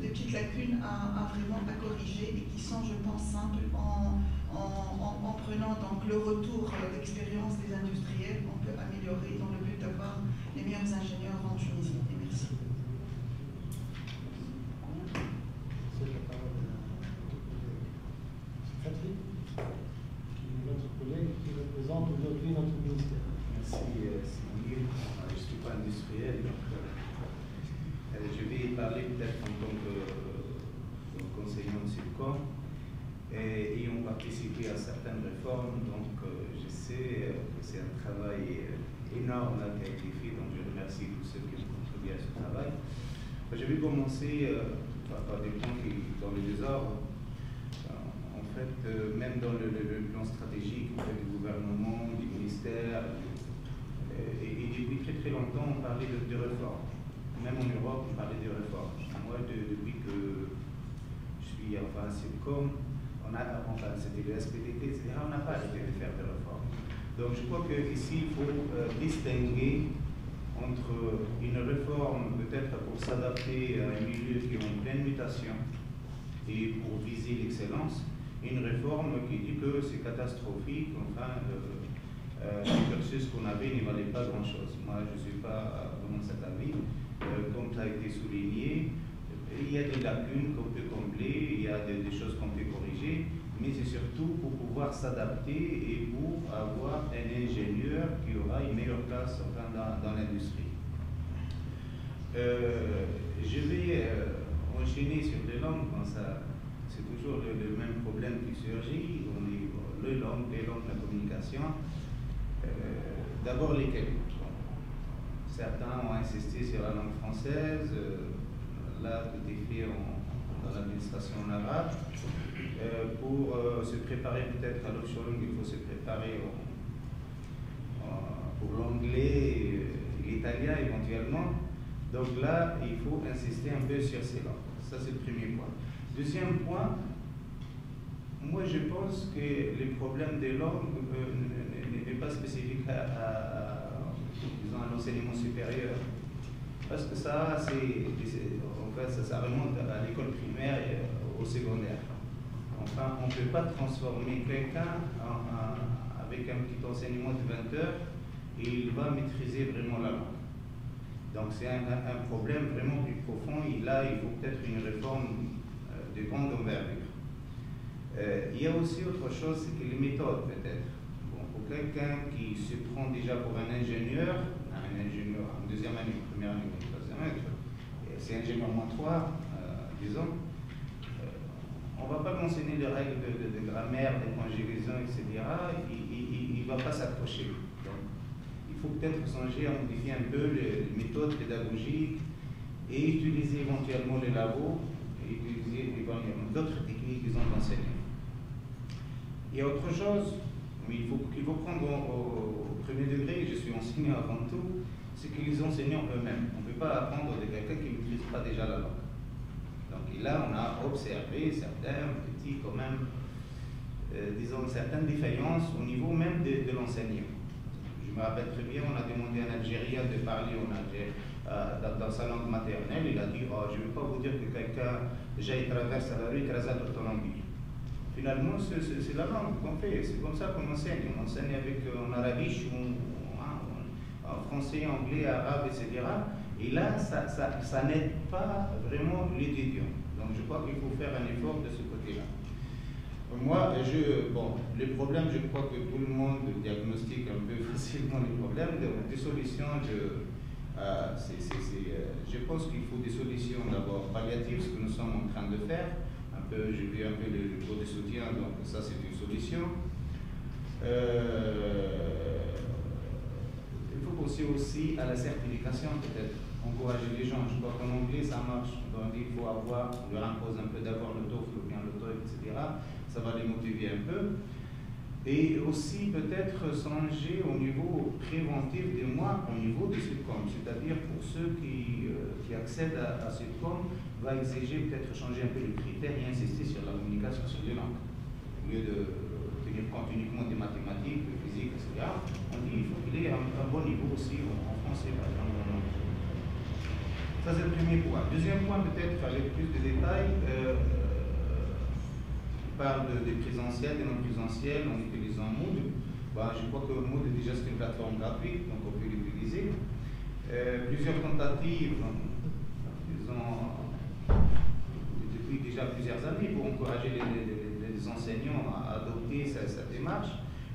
petites lacunes à vraiment corriger et qui sont, je pense, simples. En prenant donc le retour d'expérience des industriels, on peut améliorer dans le but d'avoir les meilleurs ingénieurs en Tunisie. Et merci. Catherine, qui est notre collègue qui représente aujourd'hui notre ministère. Merci, Simone. Je ne suis pas industriel, donc je vais parler peut-être en tant que conseiller de Subcom. Ayant participé à certaines réformes, donc je sais que c'est un travail énorme là, qui a été fait, donc je remercie tous ceux qui ont contribué à ce travail. Je vais commencer par des points qui dans le désordre. En fait, même dans le plan stratégique du gouvernement, du ministère, et depuis très très longtemps, on parlait de réformes. Même en Europe, on parlait de réformes. Moi, depuis que je suis à Subcom, c'était le SPDT, etc., on n'a pas arrêté de faire des réformes. Donc je crois qu'ici, il faut distinguer entre une réforme peut-être pour s'adapter à un milieu qui est en pleine mutation et pour viser l'excellence, une réforme qui dit que c'est catastrophique, enfin, le cursus qu'on avait ne valait pas grand-chose. Moi, je ne suis pas vraiment cet avis. Comme ça a été souligné, il y a des lacunes qu'on peut combler, il y a des choses qu'on peut corriger, mais c'est surtout pour pouvoir s'adapter et pour avoir un ingénieur qui aura une meilleure place enfin, dans l'industrie. Je vais enchaîner sur les langues, c'est toujours le même problème qui surgit, les langues de la communication. D'abord lesquelles? Certains ont insisté sur la langue française. Là, tout est fait dans l'administration en arabe. Pour se préparer peut-être à l'offshoring, il faut se préparer pour l'anglais et l'italien éventuellement. Donc là, il faut insister un peu sur ces langues. Ça, c'est le premier point. Deuxième point, moi je pense que les problèmes des langues n'est pas spécifique à l'enseignement supérieur. Parce que ça, ça remonte à l'école primaire et au secondaire. Enfin, on ne peut pas transformer quelqu'un avec un petit enseignement de 20 heures et il va maîtriser vraiment la langue. Donc c'est un problème vraiment plus profond et là, il faut peut-être une réforme de grande envergure. Il y a aussi autre chose, c'est que les méthodes peut-être. Bon, pour quelqu'un qui se prend déjà pour un ingénieur en deuxième année, en première année, en troisième année, c'est ingénieur -3, disons, on ne va pas mentionner les règles de grammaire, de conjugaison, etc. Il ne va pas s'accrocher. Donc, il faut peut-être songer à modifier un peu les méthodes pédagogiques et utiliser éventuellement les labos et utiliser d'autres techniques qu'ils ont enseignées. Il y a autre chose, mais qu'il faut prendre au premier degré, je suis enseignant avant tout, c'est que les enseignants eux-mêmes. On ne peut pas apprendre de quelqu'un qui ne maîtrise pas déjà la langue. Donc et là, on a observé certains petits, quand même, disons, certaines défaillances au niveau même de l'enseignant. Je me rappelle très bien, on a demandé à un Algérien de parler dans sa langue maternelle. Il a dit, oh, je ne veux pas vous dire que quelqu'un, déjà, il traverse la rue, écrasé l'autonomie. Finalement, c'est la langue qu'on fait, c'est comme ça qu'on enseigne. On enseigne en arabiche, en français, anglais, arabe, etc. Et là, ça n'aide pas vraiment l'étudiant. Donc je crois qu'il faut faire un effort de ce côté-là. Moi, les problèmes, je crois que tout le monde diagnostique un peu facilement les problèmes. Des solutions, je pense qu'il faut des solutions d'abord palliatives, ce que nous sommes en train de faire. J'ai vu un peu le cours de soutien, donc ça c'est une solution. Il faut penser aussi à la certification, peut-être, encourager les gens. Je crois qu'en anglais ça marche. Donc il faut leur impose un peu d'avoir le TOEFL ou bien le TOEIC, etc. Ça va les motiver un peu. Et aussi peut-être songer au niveau préventif des mois, au niveau de Sitcom, c'est-à-dire pour ceux qui accèdent à Sitcom, va exiger peut-être changer un peu les critères et insister sur la communication sur les langues. Au lieu de tenir compte uniquement des mathématiques, de physique, etc., on dit qu'il faut qu'il ait un bon niveau aussi en français, par exemple. Ça c'est le premier point. Deuxième point, peut-être avec plus de détails, parle des présentiels, des non-présentiels en utilisant Moodle. Je crois que Moodle déjà c'est une plateforme gratuite, donc on peut l'utiliser. Plusieurs tentatives, depuis déjà plusieurs années, pour encourager les enseignants à adopter cette démarche,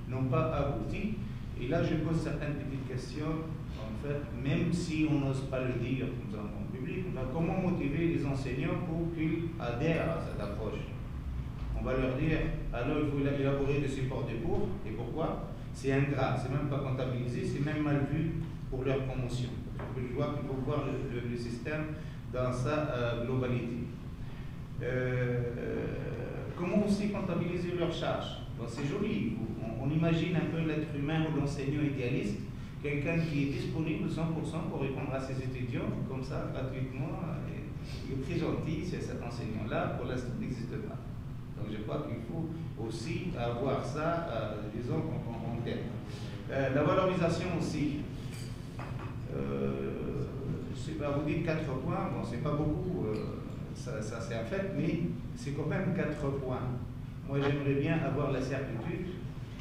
n'ont pas abouti. Et là, je pose certaines petites questions, en fait, même si on n'ose pas le dire en public, comment motiver les enseignants pour qu'ils adhèrent à cette approche? On va leur dire, alors il faut élaborer des supports de cours. Et pourquoi? C'est ingrat, c'est même pas comptabilisé, c'est même mal vu pour leur promotion. Je vois qu'il faut voir le système dans sa globalité. Comment aussi comptabiliser leurs charges? C'est joli, on imagine un peu l'être humain ou l'enseignant idéaliste, quelqu'un qui est disponible 100% pour répondre à ses étudiants, comme ça, gratuitement. Il est très gentil, c'est cet enseignant-là, pour l'instant, il n'existe pas. Donc je crois qu'il faut aussi avoir ça, disons, en tête. La valorisation aussi. Vous dites 4 points, bon, c'est pas beaucoup, ça c'est un fait, mais c'est quand même 4 points. Moi j'aimerais bien avoir la certitude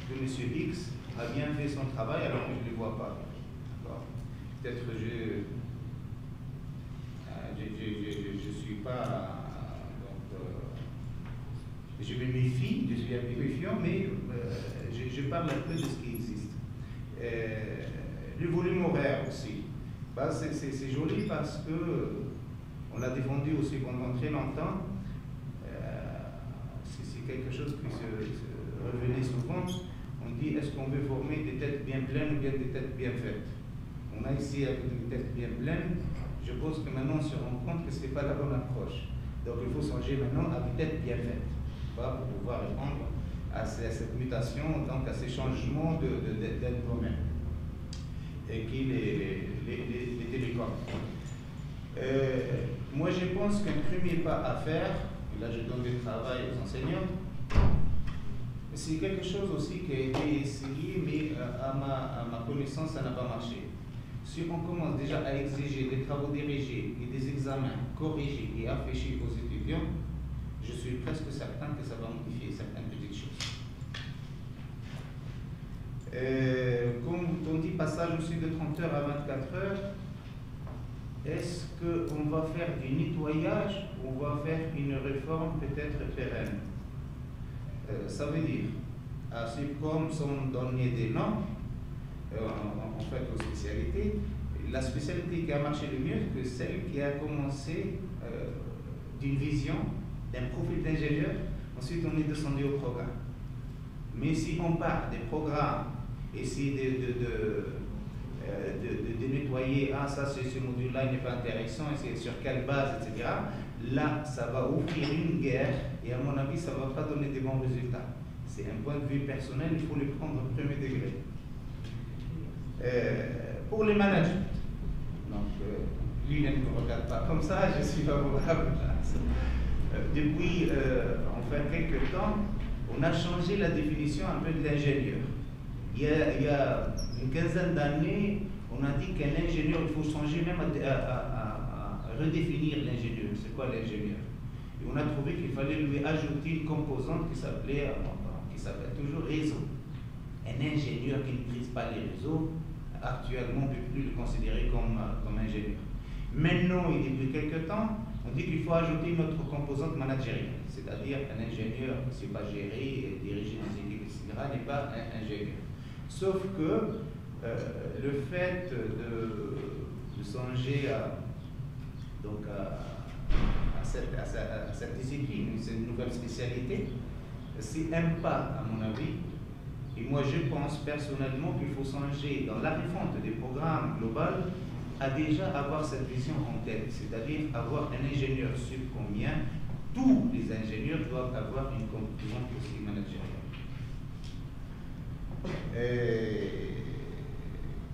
que M. X a bien fait son travail alors que je ne le vois pas. Peut-être je suis pas. Je me méfie, je suis un peu méfiant, mais je parle un peu de ce qui existe. Le volume horaire aussi. C'est joli parce que on l'a défendu aussi pendant très longtemps. C'est quelque chose qui se revenait souvent. On dit, est-ce qu'on veut former des têtes bien pleines ou bien des têtes bien faites? On a ici avec des têtes bien pleines. Je pense que maintenant on se rend compte que ce n'est pas la bonne approche. Donc il faut songer maintenant à des têtes bien faites pour pouvoir répondre à cette mutation, donc à ces changements d'être-même et qui les télécoms. Moi je pense qu'un premier pas à faire, et là je donne du travail aux enseignants, c'est quelque chose aussi qui a été essayé, mais à ma connaissance ça n'a pas marché. Si on commence déjà à exiger des travaux dirigés et des examens corrigés et affichés aux étudiants, je suis presque certain que ça va modifier certaines petites choses. Comme on dit passage aussi de 30 heures à 24 heures, est-ce qu'on va faire du nettoyage ou on va faire une réforme peut-être pérenne? Ça veut dire, c'est comme si on donnait des noms, en fait aux spécialités, la spécialité qui a marché le mieux, c'est celle qui a commencé d'une vision, d'un profil d'ingénieur, ensuite on est descendu au programme. Mais si on part des programmes, essayer de nettoyer, ça ce module-là n'est pas intéressant, et c'est sur quelle base, etc. Là, ça va ouvrir une guerre, et à mon avis, ça ne va pas donner des bons résultats. C'est un point de vue personnel, il faut le prendre au premier degré. Pour les managers, donc lui ne me regarde pas comme ça, je suis favorable. Depuis enfin quelques temps, on a changé la définition un peu de l'ingénieur. Il y a une quinzaine d'années, on a dit qu'un ingénieur, il faut changer même à redéfinir l'ingénieur. C'est quoi l'ingénieur? Et on a trouvé qu'il fallait lui ajouter une composante qui s'appelle toujours réseau. Un ingénieur qui ne maîtrise pas les réseaux, actuellement, on ne peut plus le considérer comme ingénieur. Maintenant, et depuis quelque temps, On dit qu'il faut ajouter une autre composante managériale, c'est-à-dire un ingénieur qui ne sait pas gérer et diriger des équipes, etc., n'est pas un ingénieur. Sauf que le fait de songer à cette discipline, cette nouvelle spécialité, c'est un pas, à mon avis. Et moi, je pense personnellement qu'il faut songer dans la refonte des programmes globaux à déjà avoir cette vision en tête, c'est-à-dire avoir un ingénieur sur combien tous les ingénieurs doivent avoir une composante aussi managériale.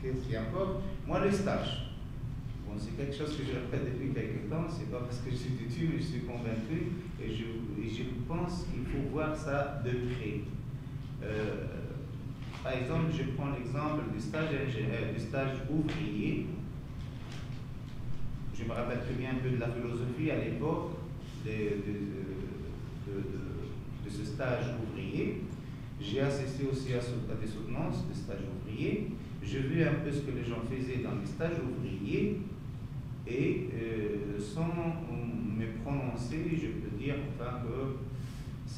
Qu'est-ce qu'il y a encore? Moi, le stage. Bon, c'est quelque chose que je répète depuis quelques temps, c'est pas parce que je suis têtu, mais je suis convaincu, et je pense qu'il faut voir ça de près. Par exemple, je prends l'exemple du stage ouvrier. Je me rappelle très bien un peu de la philosophie à l'époque de ce stage ouvrier. J'ai assisté aussi à des soutenances de stages ouvriers. J'ai vu un peu ce que les gens faisaient dans les stages ouvriers et sans me prononcer, je peux dire enfin que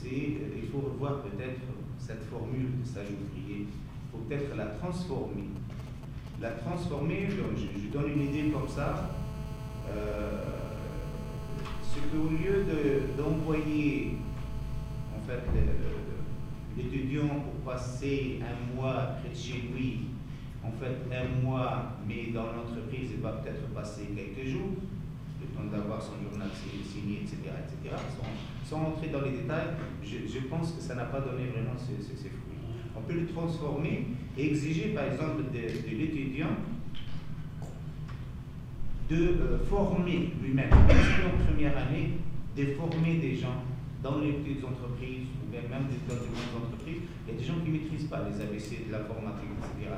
il faut revoir peut-être cette formule de stage ouvrier. Il faut peut-être la transformer. La transformer, je donne une idée comme ça. C'est qu'au lieu d'envoyer en fait l'étudiant pour passer un mois près de chez lui, en fait un mois, mais dans l'entreprise il va peut-être passer quelques jours, le temps d'avoir son journal signé, etc., sans entrer dans les détails, je pense que ça n'a pas donné vraiment ses fruits. On peut le transformer et exiger par exemple de l'étudiant de former lui-même, en première année, de former des gens dans les petites entreprises ou même dans les grandes entreprises. Il y a des gens qui ne maîtrisent pas les ABC de l'informatique, etc.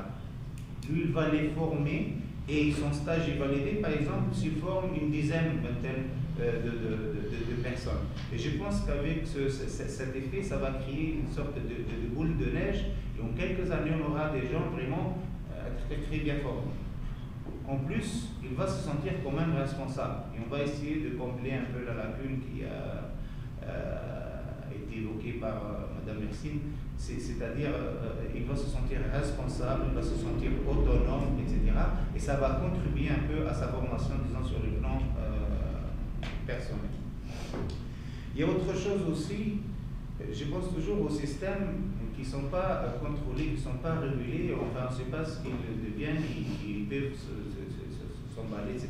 Lui, il va les former et son stage est validé, par exemple, s'il forme une dizaine, une vingtaine de personnes. Et je pense qu'avec cet effet, ça va créer une sorte de boule de neige et en quelques années, on aura des gens vraiment très bien formés. En plus, il va se sentir quand même responsable. Et on va essayer de combler un peu la lacune qui a été évoquée par Mme Mersine, c'est-à-dire il va se sentir responsable, il va se sentir autonome, etc. Et ça va contribuer un peu à sa formation, disons, sur le plan personnel. Il y a autre chose aussi, je pense toujours aux systèmes qui ne sont pas contrôlés, qui ne sont pas régulés, enfin on ne sait pas ce qu'ils deviennent, ils peuvent s'emballer, etc.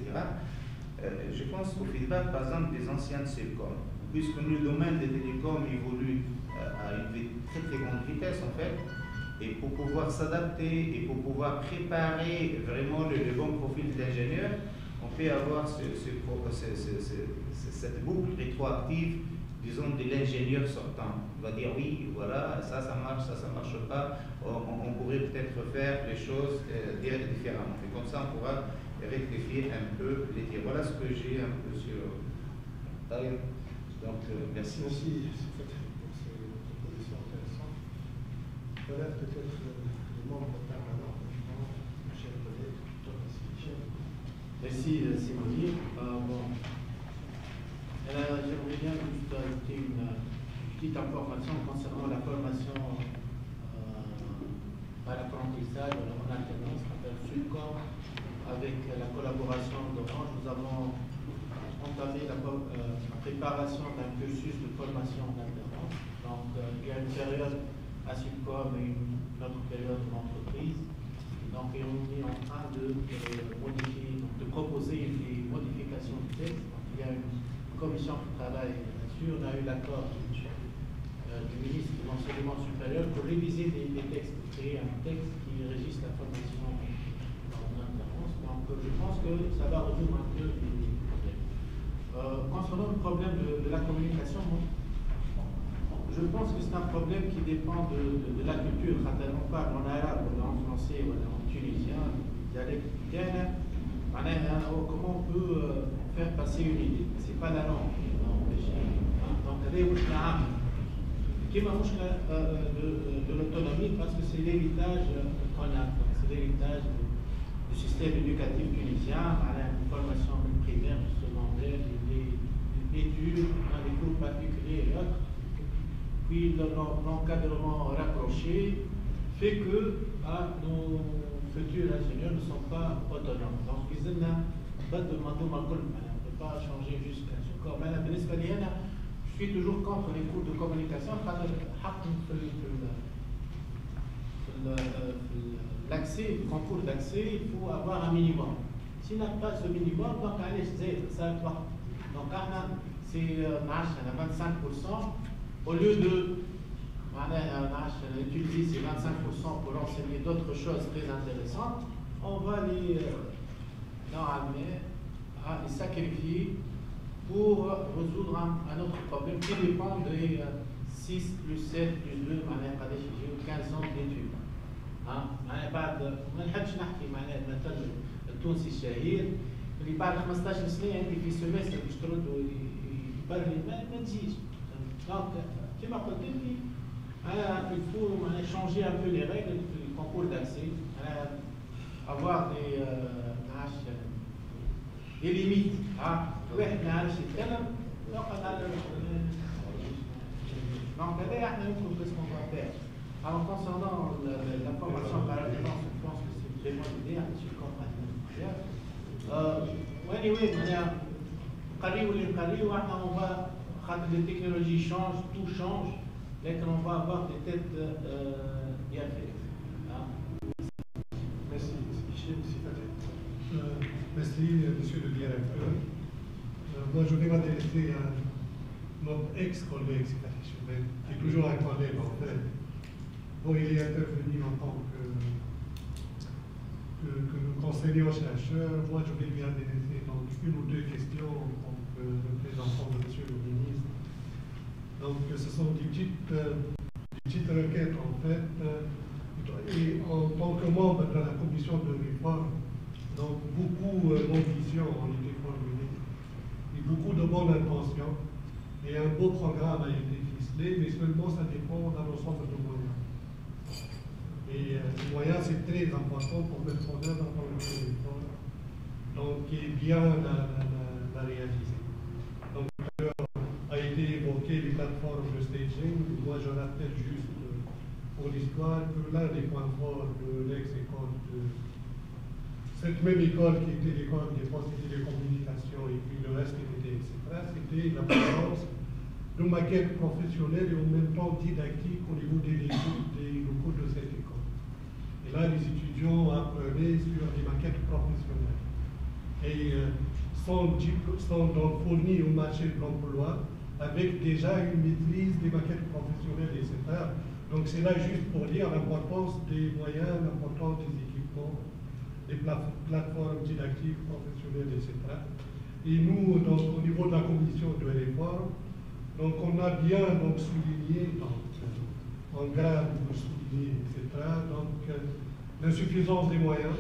Je pense au feedback, par exemple, des anciens de Cellcom. Puisque le domaine des télécoms évolue à une très très grande vitesse en fait, et pour pouvoir s'adapter et pour pouvoir préparer vraiment le bon profil de l'ingénieur, on peut avoir cette boucle rétroactive, disons, de l'ingénieur sortant. On va dire oui, voilà, ça marche, ça marche pas, on pourrait peut-être faire les choses différemment. Et comme ça, on pourra rectifier un peu les tirs. Voilà ce que j'ai un peu sur... Donc, merci. Merci pour ces propositions intéressantes. Voilà peut-être le membre permanent, mon cher collègue, Thomas Michel. Merci, Simoni. J'aimerais bien juste ajouter une petite information concernant la formation à l'apprentissage en alternance, on appelle Sulcom, avec la collaboration d'Orange. Nous avons entamé la préparation d'un cursus de formation en alternance. Donc, il y a une période à Sulcom et une autre période en entreprise. Donc, on est en train de modifier, de proposer des modifications du texte. Donc, il y a une commission qui travaille là-dessus. On a eu l'accord du ministre de l'Enseignement supérieur pour réviser les textes, pour créer un texte qui régisse la formation en alternance. Donc, je pense que ça va résoudre un peu les problèmes. Concernant le problème de la communication, je pense que c'est un problème qui dépend de la culture. Quand on parle en arabe, ou en français, ou en tunisien, dialecte, comment on peut faire passer une idée? C'est pas la langue. Donc, qui m'a de l'autonomie parce que c'est l'héritage qu'on a. C'est l'héritage du système éducatif tunisien, à la formation primaire, secondaire, puis l'encadrement rapproché fait que nos futurs ingénieurs ne sont pas autonomes. Donc, ils ont pas de mandat on ne peut pas changer juste un corps. Mais je suis toujours contre les cours de communication. L'accès, le concours d'accès, il faut avoir un minimum. S'il n'a pas ce minimum, donc allez, ça va. Donc, c'est 25%, au lieu de utiliser ces 25% pour enseigner d'autres choses très intéressantes, on va les sacrifier pour résoudre un autre problème qui dépend des 6 plus 7 plus 2, 15 ans d'études. بعد ما نحبش نحكي معناها المثل التونسي الشهير اللي بعد 15 سنه انت في سيمستر باش ترد ويبرر ما تجيش. دونك كما قلت لك il faut changer un peu les règles du concours d'accès, avoir des limites. واحد ما يعرفش يتكلم يقعد على donc هذا احنا يمكن قسم مبدع. Alors concernant la formation par alternance, je pense que c'est vraiment l'idée, je suis anyway, on va, les technologies changent, tout change, mais on va avoir des têtes bien faites. Merci, merci, monsieur le directeur. Moi, je vais m'adresser à notre ex-collègue, qui est toujours un collègue en fait. Bon, il est intervenu en tant que conseiller-chercheur. Moi, je vais lui adresser donc une ou deux questions en tant que représentant de monsieur le ministre. Donc, ce sont des petites requêtes en fait. Et en tant que membre de la commission de réforme, donc beaucoup d'ambitions ont été formulées, et beaucoup de bonnes intentions, et un beau programme a été ficelé, mais seulement ça dépend d'un ensemble de moyens. Et les moyens, c'est très important pour mettre en œuvre dans le territoire, donc qui est bien la réaliser. Donc, a été évoqué les plateformes de staging. Moi, je rappelle juste pour l'histoire que l'un des points forts de l'ex-école, cette même école qui était l'école des postes et télécommunications et puis le reste était, etc., c'était la présence de maquettes professionnelles et en même temps didactiques au niveau des locaux de cette école. Et là, les étudiants apprenaient sur les maquettes professionnelles et sont donc fournis au marché de l'emploi avec déjà une maîtrise des maquettes professionnelles, etc. Donc c'est là juste pour dire l'importance des moyens, l'importance des équipements, des plateformes didactiques professionnelles, etc. Et nous, donc, au niveau de la commission de réforme, donc on a bien donc, souligné, en grave souligné, etc. Donc l'insuffisance des moyens,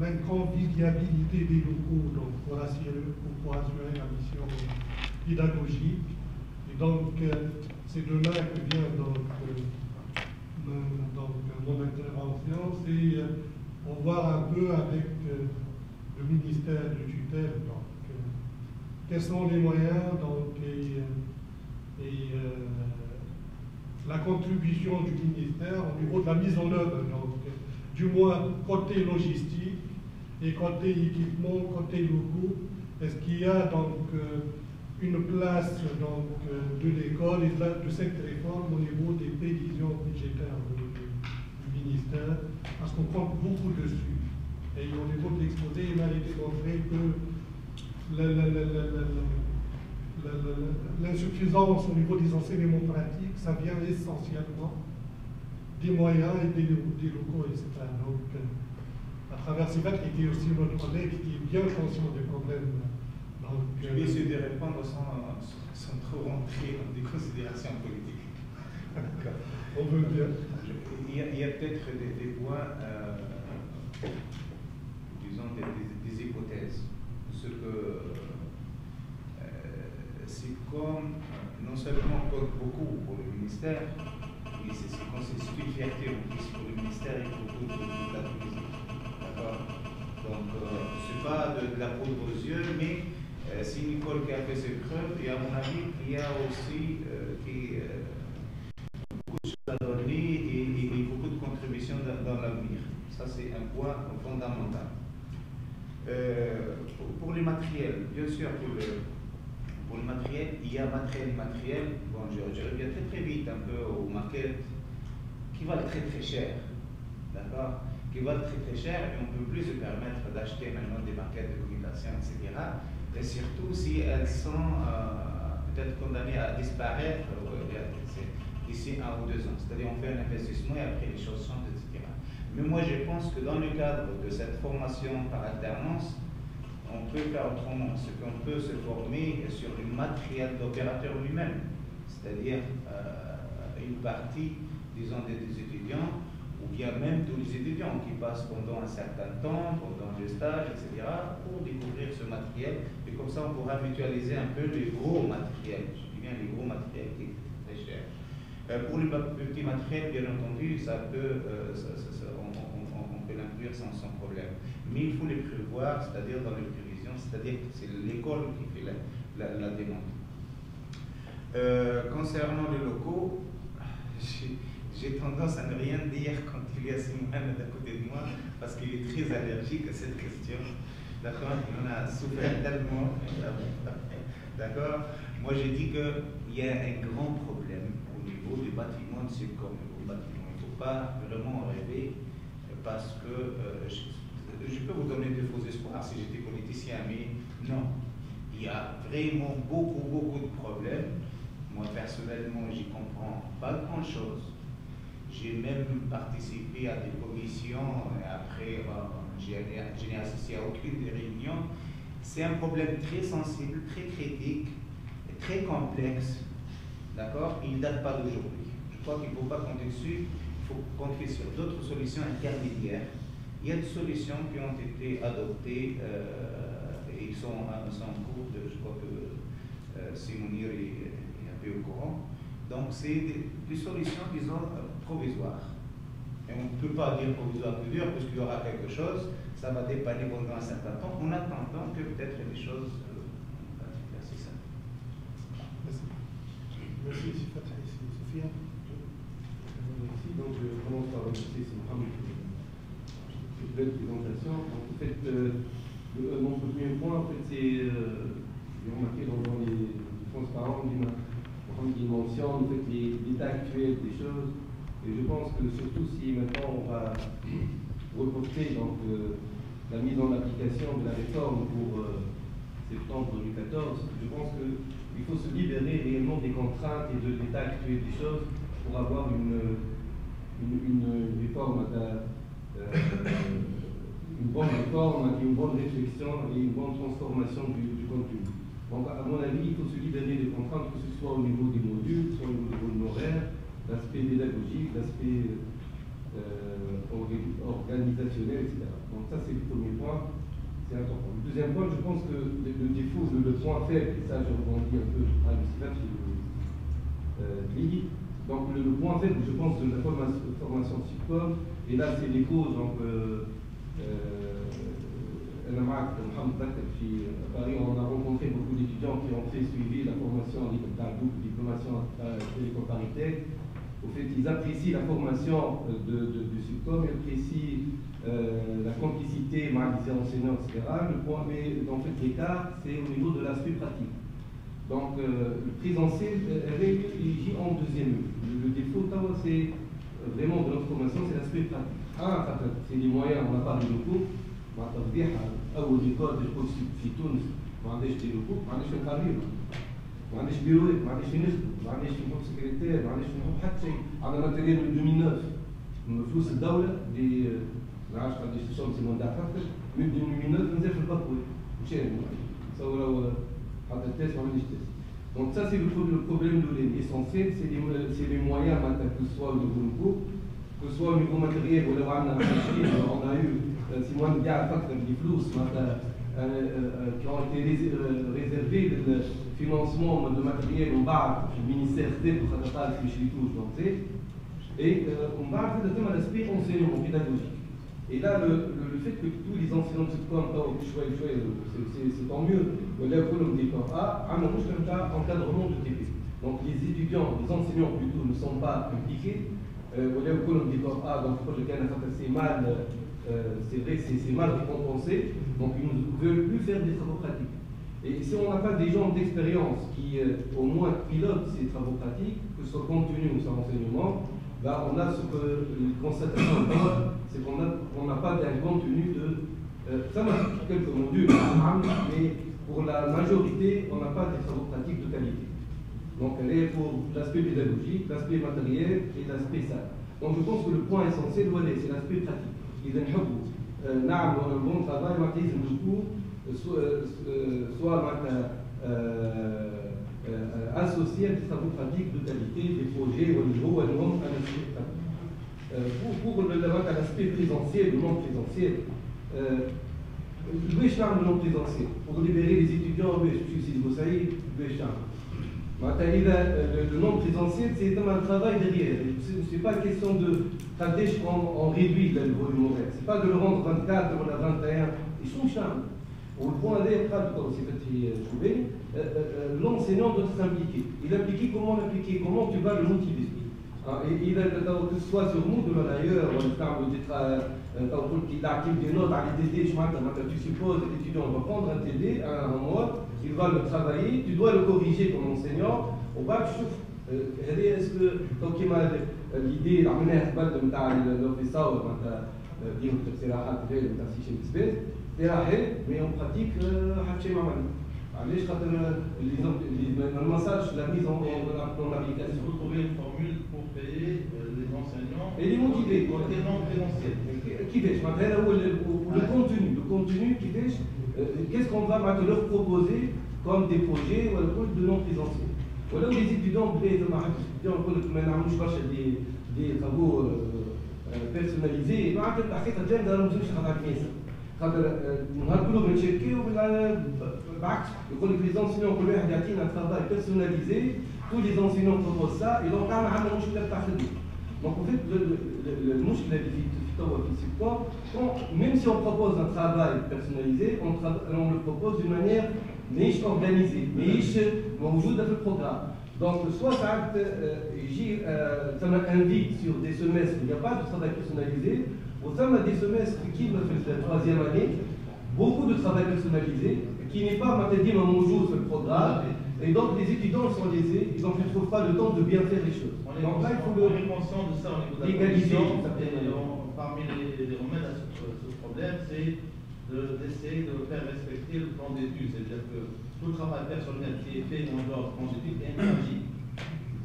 l'inconvivialité des locaux donc, pour assurer la mission pédagogique. Et donc c'est de là que vient donc mon intervention, c'est pour voir un peu avec le ministère de tutelle donc, quels sont les moyens donc, et la contribution du ministère au niveau de la mise en œuvre, donc, du moins côté logistique et côté équipement, côté locaux. Est-ce qu'il y a donc une place donc, de l'école et de cette réforme au niveau des prévisions budgétaires du ministère, parce qu'on compte beaucoup dessus. Et au niveau de l'exposé, il a été montré que l'insuffisance au niveau des enseignements pratiques, ça vient essentiellement des moyens et des locaux, etc. Donc, à travers ces faits, qui était aussi notre collègue qui est bien conscient des problèmes. Je vais essayer de répondre sans trop rentrer dans des considérations politiques. On veut bien. Il y a peut-être des points, disons des hypothèses. Ce que c'est comme non seulement compte beaucoup pour le ministère, mais c'est une fierté en plus pour le ministère et pour toute la Tunisie. D'accord. Donc, ce n'est pas de la poudre aux yeux, mais C'est une école qui a fait ses preuves et à mon avis, il y a aussi beaucoup de choses à donner et beaucoup de contributions dans l'avenir. Ça, c'est un point fondamental. Pour les matériels, bien sûr, pour le matériel, il y a matériel. Bon, je reviens très vite un peu aux maquettes qui valent très cher. D'accord? Qui valent très cher et on ne peut plus se permettre d'acheter maintenant des maquettes de communication, etc. Et surtout si elles sont peut-être condamnées à disparaître d'ici 1 ou 2 ans. C'est-à-dire on fait un investissement et après les choses changent, etc. Mais moi je pense que dans le cadre de cette formation par alternance, on peut faire autrement. C'est qu'on peut se former sur le matériel d'opérateur lui-même. C'est-à-dire une partie, disons, des étudiants, ou bien même tous les étudiants qui passent pendant un certain temps, pendant des stages, etc., pour découvrir ce matériel. Et comme ça, on pourra mutualiser un peu les gros matériels. Je dis bien les gros matériels qui sont très chers. Pour les petits matériels, bien entendu, on peut l'inclure sans problème. Mais il faut les prévoir, c'est-à-dire dans les prévisions, c'est-à-dire que c'est l'école qui fait la demande. Concernant les locaux, j'ai tendance à ne rien dire quand il y a Simone à côté de moi, parce qu'il est très allergique à cette question. D'accord? Il en a souffert tellement. D'accord? Moi, j'ai dit qu'il y a un grand problème au niveau des bâtiments de Subcom. Il ne faut pas vraiment rêver, parce que je peux vous donner de faux espoirs si j'étais politicien, mais non. Il y a vraiment beaucoup de problèmes. Moi, personnellement, j'y comprends pas grand-chose. J'ai même participé à des commissions et après, je n'ai assisté à aucune des réunions. C'est un problème très sensible, très critique, et très complexe. D'accord? Il ne date pas d'aujourd'hui. Je crois qu'il ne faut pas compter dessus. Il faut compter sur d'autres solutions intermédiaires. Il y a des solutions qui ont été adoptées et ils sont en cours de, je crois que Simonir est un peu au courant. Donc c'est des solutions, disons, provisoires. Et on ne peut pas dire provisoire plus dur, puisqu'il y aura quelque chose, ça va dépanner pendant un certain temps, en attendant que peut-être les choses c'est ça. Merci, Sophia. Merci, donc je commence par remercier Mohamed pour cette belle présentation. En fait, mon premier point, en fait, c'est, j'ai remarqué dans les transparents, il mentionne en fait, l'état actuel des choses, et je pense que surtout si maintenant on va reporter donc, la mise en application de la réforme pour septembre 2014, je pense qu'il faut se libérer réellement des contraintes et de l'état actuel des choses pour avoir une réforme, une bonne réforme, une bonne réflexion et une bonne transformation du contenu. Donc, à mon avis, il faut se libérer des contraintes, que ce soit au niveau des modules, soit au niveau des volumes horaires, l'aspect pédagogique, l'aspect organisationnel, etc. Donc, ça, c'est le premier point, c'est important. Le deuxième point, je pense que le défaut, le point faible, et ça, je rebondis un peu à l'UCIVAT, donc, le point faible, je pense, de la formation Subcom, et là, c'est les causes, donc, à Paris, on a rencontré beaucoup d'étudiants qui ont fait suivi la formation en diplomation télécom Paris. Au fait, ils apprécient la formation du Subcom, ils apprécient la complicité avec les enseignants, etc. Le point, mais en fait, l'écart, c'est au niveau de l'aspect pratique. Donc, le présentiel, il gît en deuxième. Le défaut, c'est vraiment de notre formation, c'est l'aspect pratique. C'est les moyens, on a parlé de locaux. أول ريكورد يقول في تونس ما عندناش دي لوكو، ما عندناش القرير، ما عندناش بيروات، ما عندناش نخدم، ما عندناش نحط سكرتير، ما عندناش نحط حتى شيء. عندنا ماتيريال من 2009 من فلوس الدولة اللي ما عرفتش قداش تشوف سي موندا خاطر من 2009 نزل في الباكوي مشان نصوروا حتى التاس ما عنديش تاس. Donc ça c'est le problème essentiel, c'est les moyens que ce soit au niveau locaux, que ce soit au niveau matériel, on a eu Simone Dial des flous qui ont été réservés le financement de matériel en bas du ministère pour et on va faire l'aspect enseignement pédagogique. Et là, le fait que tous les enseignants de Sudcom, c'est tant mieux. Là, on a encadrement de TP. Donc les étudiants, les enseignants plutôt, ne sont pas impliqués. Donc c'est mal, c'est vrai, c'est mal récompensé. Donc ils ne veulent plus faire des travaux pratiques. Et si on n'a pas des gens d'expérience qui au moins pilotent ces travaux pratiques, que ce soit contenu ou soit enseignement, bah, on a ce que les constatations c'est qu'on n'a pas d'un contenu de. Ça m'a dit quelques modules, mais pour la majorité, on n'a pas des travaux pratiques de qualité. Donc elle est pour l'aspect pédagogique, l'aspect matériel et l'aspect ça. Donc je pense que le point essentiel, c'est l'aspect pratique. Ils ont un bon travail, du coup, soit associé à des travaux pratiques de qualité, des projets au niveau, pour l'aspect présentiel, le non présentiel, le non présentiel, pour libérer les étudiants, le non présentiel, c'est un travail derrière. Ce n'est pas question de on réduit le volume horaire. Ce n'est pas de le rendre 24 ou 21. Ils sont charmes. Au point l'enseignant doit s'impliquer. Il implique comment l'impliquer, comment tu vas le motiver. Il a que ce soit sur nous, d'ailleurs, des notes à l'TD, tu supposes que l'étudiant va prendre un TD un mois, il va le travailler, tu dois le corriger comme enseignant. Au bac, est-ce que l'idée, la manière de l'officier, mais on pratique علاش خاطر المساج la mise en application. Vous trouvez une formule pour payer les enseignants et les motiver côté non présentiel. كيفاش هذا هو le contenu كيفاش qu'est-ce qu'on va leur proposer comme des projets de non présentiel. Voilà où les étudiants ما نعملوش برشا des travaux personnalisés. ما عاد الحقيقه الجامعه ما لازمش خاطر كنيسه. خاطر نهار كله بنشاركيو بالعكس يقول لك لي enseignants كل واحد يعطينا un travail personnalisé, tous les enseignants proposent ça et donc عندنا مشكله تاع خدمه. Donc en fait المشكله اللي في توا في السيكتور, même si on propose un travail personnalisé, on le propose d'une manière ماهيش organisée, ماهيش موجوده في البروغرام. Donc soit ça invite sur des semestres où il n'y a pas de travail personnalisé, au sein des semestres qui me fait la troisième année, beaucoup de travail personnalisé, qui n'est pas matériellement موجود sur le programme, et donc les étudiants sont lésés, ils ne trouvent pas le temps de bien faire les choses. On est conscient de ça au niveau de la commission, et parmi les remèdes à ce problème, c'est d'essayer de faire respecter le plan d'études, c'est-à-dire que tout le travail personnel qui est fait en dehors du plan d'études est interdit.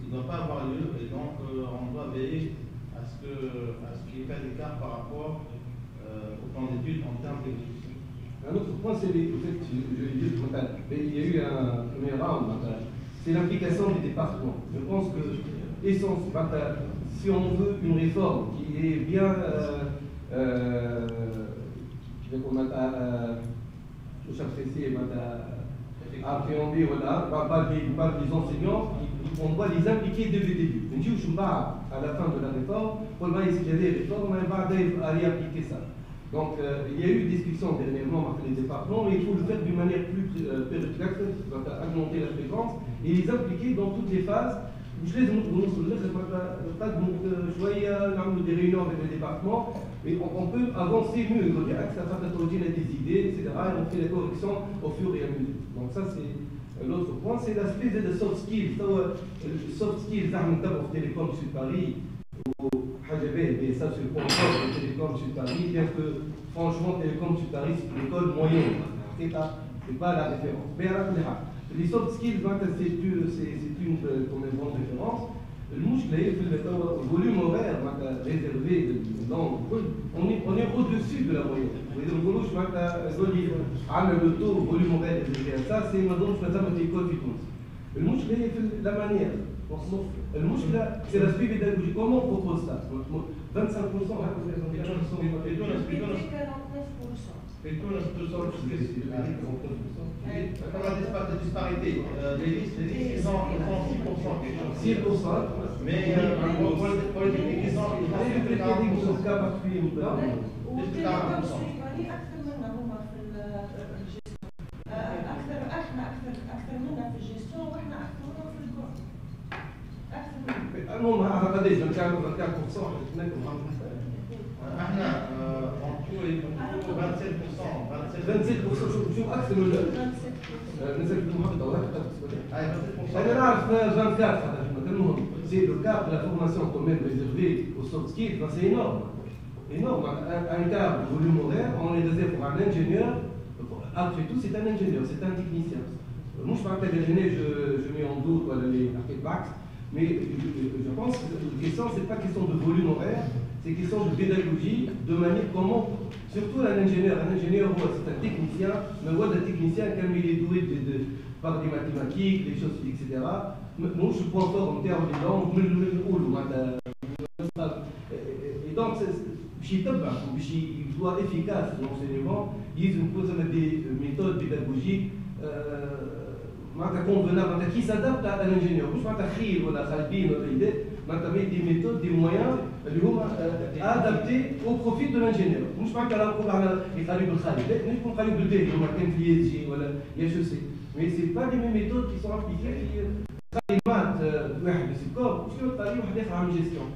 Il ne doit pas avoir lieu, et donc on doit veiller à ce qu'il n'y ait pas d'écart par rapport au plan d'études en termes d'exécution. Un autre point, c'est il y a eu un premier round, c'est l'implication des départements. Je pense que si on veut une réforme qui est bien appréhendée par les enseignants, on doit les impliquer dès le début. À la fin de la réforme, on va essayer des réformes, on va aller appliquer ça. Donc il y a eu des discussions dernièrement entre les départements, mais il faut le faire d'une manière plus périodique, augmenter la fréquence et les impliquer dans toutes les phases. Je les des réunions avec les départements, mais on peut avancer mieux. Il y a des idées, etc. Et on fait les corrections au fur et à mesure. Donc ça c'est l'autre point, c'est l'aspect des soft skills. Les soft skills, au Télécom Sud Paris, et ça c'est le point fort de Télécom Sud Paris, bien que franchement Télécom Sud Paris c'est une école moyenne, c'est pas la référence. Mais les soft skills, c'est une grande référence. Le volume horaire réservé, on est au-dessus de la moyenne. Le taux volume horaire réservé à ça, c'est l'école du Tunis. La manière. C'est l'aspect pédagogique. Comment on propose ça 25%, Et tout la disparité. Les listes, ils sont 6%. Mais pour les techniques, ils sont نسبة 40%. اكثر منا هما في احنا اكثر منا في الجيستيون واحنا اكثر منا في الكون. اكثر المهم على قداش 24% احنا on 27%. شوف اكثر من 27. نزلت المحطه اي 27%. انا نعرف 24 هذا المهم سي لو كاب لا فورماسيون كون ميم ريزيرفي au soft skill c'est énorme. Énorme. Un cadre volume horaire, on est réservé pour un ingénieur. Après tout, c'est un ingénieur, c'est un technicien. Moi, je parle de l'ingénieur, je mets en doute les architectes, mais je pense que la question, c'est pas question de volume horaire, c'est question de pédagogie, de manière comment, surtout un ingénieur, c'est un technicien, mais ouais, un technicien, comme il est doué par des mathématiques, des choses, etc. Moi, je suis point fort en termes de langue, et donc, il soit efficace dans l'enseignement, il pose des méthodes pédagogiques convenables qui s'adaptent à l'ingénieur. Je parle des méthodes, des moyens adaptés au profit de l'ingénieur. Je parle mais ce n'est pas les mêmes méthodes qui sont appliquées. Les maths, gestion.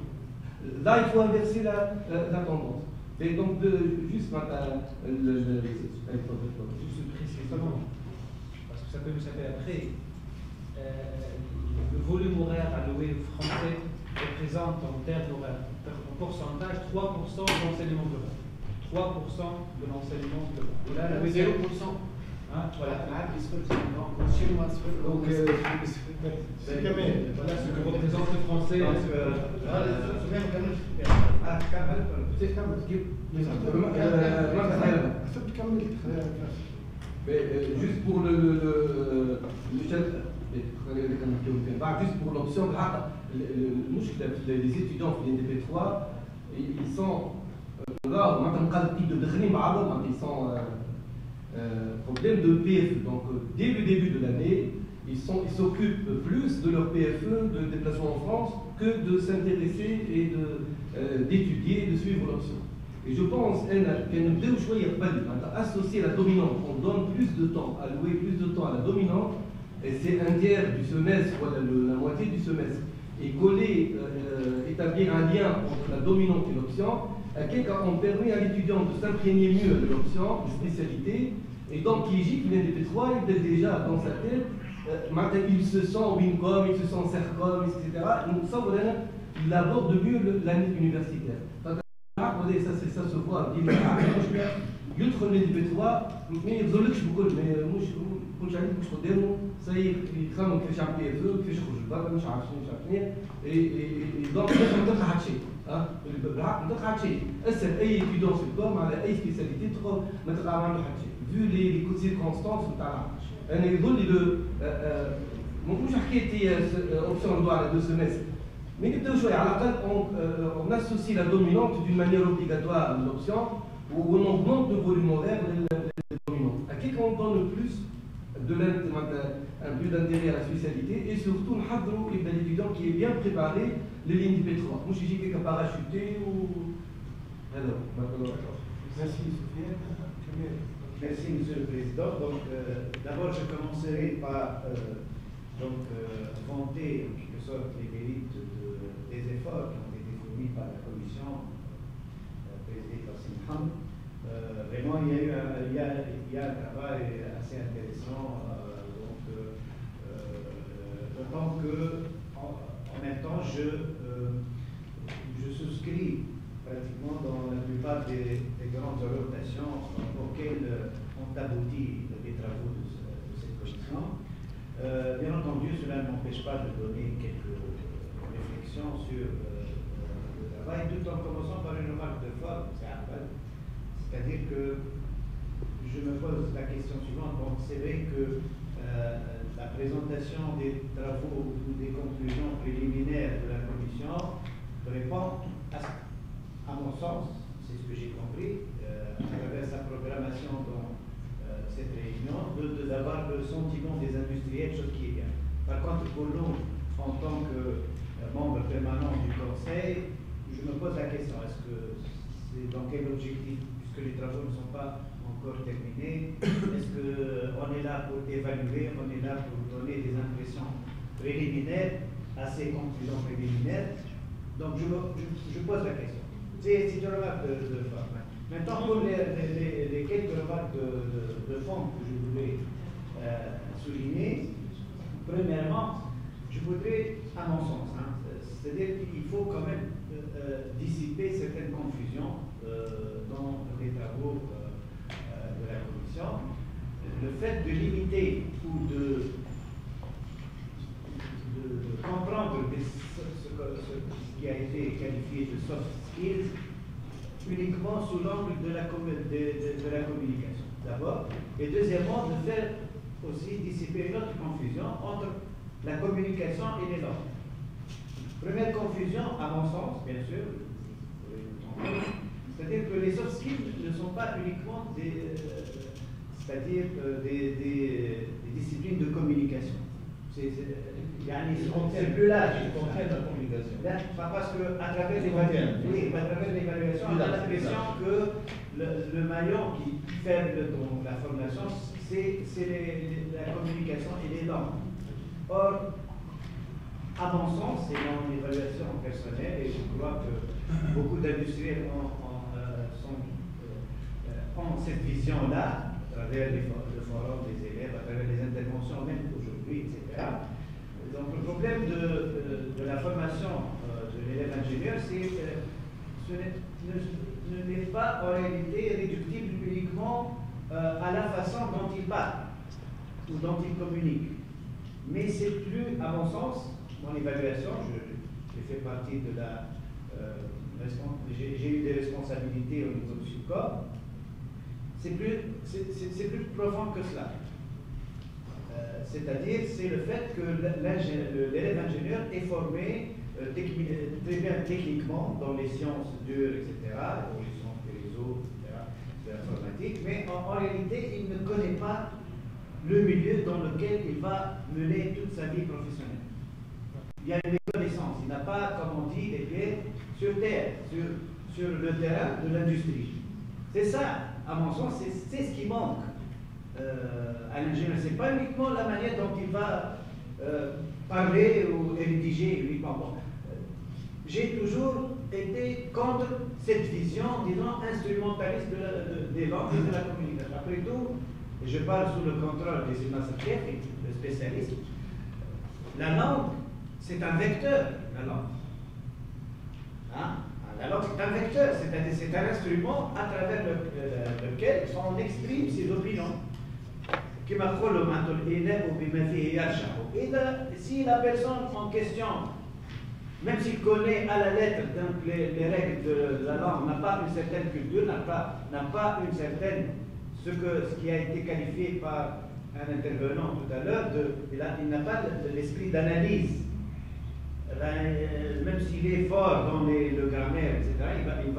Là, il faut inverser la tendance. Et donc, juste juste précisément, parce que ça peut nous servir après, le volume horaire alloué aux Français représente en termes horaires, en pourcentage, 3% de l'enseignement global. 3% de l'enseignement global. Et là, 0%. Hein, voilà. Donc, c'est quand même, voilà ce que représente le français. Juste pour juste pour l'option, les étudiants qui viennent des P3, ils sont là, ils sont problème de PFE. Donc, dès le début de l'année, ils s'occupent plus de leur PFE, de déplacement en France, que de s'intéresser et d'étudier, de suivre l'option. Et je pense qu'elle ne peut choisir pas associer la dominante. On donne plus de temps, allouer plus de temps à la dominante, et c'est un tiers du semestre, voilà, la moitié du semestre. Et coller, établir un lien entre la dominante et l'option, on permet à l'étudiant de s'imprégner mieux de l'option, de spécialité, et donc il vient des P3, il est déjà dans sa tête, il se sent Wincom, il se sent Sercom, etc. Donc ça, voilà, il aborde mieux l'année universitaire. Ça se voit, il y a des P3, mais il y a des كنت عندي باش قدامه سيد يخمم كيفاش يعمل PFE كيفاش يخرج لبرا مش عارف شنو دونك ما تلقى حتى شيء بالعقل ما تلقى حتى شيء اسال اي ايتيديون في الكوم على اي سبيساليتي تدخل ما تلقى ما عنده حتى شيء فيو لي سيركونستانس نتاع انا يظل لي مش حكايتي اوبسيون دو على 2 سيمستر mais نبداو شويه على الاقل on associe la dominante d'une manière obligatoire à l'option ou on augmente le volume horaire de la dominante. À qui on donne le plus un peu d'intérêt à la spécialité et surtout l'étudiant qui est bien préparé les lignes P3. Moi je dis quelqu'un parachuté ou. Alors, merci Sofiane. Merci Monsieur le Président. Donc d'abord je commencerai par vanter en quelque sorte les mérites des efforts qui ont été fournis par la commission présidée par Simhan. Vraiment, il y a un travail assez intéressant, d'autant que, en même temps, je souscris pratiquement dans la plupart des grandes orientations auxquelles ont abouti les travaux de cette commission. Bien entendu, cela ne m'empêche pas de donner quelques réflexions sur le travail, tout en commençant par une remarque de forme. C'est-à-dire que je me pose la question suivante. Donc, c'est vrai que la présentation des travaux ou des conclusions préliminaires de la commission répond, à mon sens, c'est ce que j'ai compris, à travers sa programmation dans cette réunion, d'avoir le sentiment des industriels, chose qui est bien. Par contre, pour nous, en tant que membre permanent du Conseil, je me pose la question, est-ce que c'est dans quel objectif puisque les travaux ne sont pas encore terminés. Est-ce qu'on est là pour évaluer, on est là pour donner des impressions préliminaires à ces conclusions préliminaires? Donc je pose la question. C'est une remarque de forme. Maintenant, pour les quelques remarques de fond que je voulais souligner, premièrement, je voudrais, à mon sens, c'est-à-dire qu'il faut quand même dissiper certaines confusions dans les travaux de la Commission. Le fait de limiter ou de comprendre ce qui a été qualifié de soft skills uniquement sous l'angle de la communication, d'abord, et deuxièmement, de faire aussi dissiper une autre confusion entre la communication et les langues. Première confusion, à mon sens, bien sûr, c'est-à-dire que les soft skills ne sont pas uniquement des disciplines de communication. C'est plus large. Ils contiennent la communication. Parce qu'à travers l'évaluation, on a l'impression que le maillon qui fait la formulation, c'est la communication et les langues. Or, à mon sens, c'est dans l'évaluation personnelle, et je crois que beaucoup d'industriels ont cette vision-là, à travers le forum des élèves, à travers les interventions même aujourd'hui, etc. Donc le problème de la formation de l'élève ingénieur, c'est que ce n'est pas en réalité réductible uniquement à la façon dont il parle ou dont il communique. Mais c'est plus, à mon sens, mon évaluation, j'ai fait partie de la... j'ai eu des responsabilités au niveau du SUCOM, c'est plus profond que cela. C'est-à-dire, c'est le fait que l'élève ingénieur est formé très bien techniquement dans les sciences dures, etc., dans les sciences des réseaux, etc., de l'informatique, mais en réalité, il ne connaît pas le milieu dans lequel il va mener toute sa vie professionnelle. Il y a une connaissance, il n'a pas, comme on dit, les pieds sur terre, sur le terrain de l'industrie. C'est ça, à mon sens, c'est ce qui manque à l'ingénieur. Ce n'est pas uniquement la manière dont il va parler ou rédiger uniquement. Bon, j'ai toujours été contre cette vision, disons, instrumentaliste des langues et de la communication. Après tout, je parle sous le contrôle des Ilma-Sakher, le spécialiste. La langue, c'est un vecteur, la langue. Hein? La langue, c'est un vecteur, c'est-à-dire c'est un instrument à travers lequel on exprime ses opinions. Et si la personne en question, même s'il connaît à la lettre donc les règles de la langue, n'a pas une certaine culture, n'a pas une certaine, ce qui a été qualifié par un intervenant tout à l'heure, il n'a pas l'esprit d'analyse. Même s'il est fort dans le grammaire, etc., il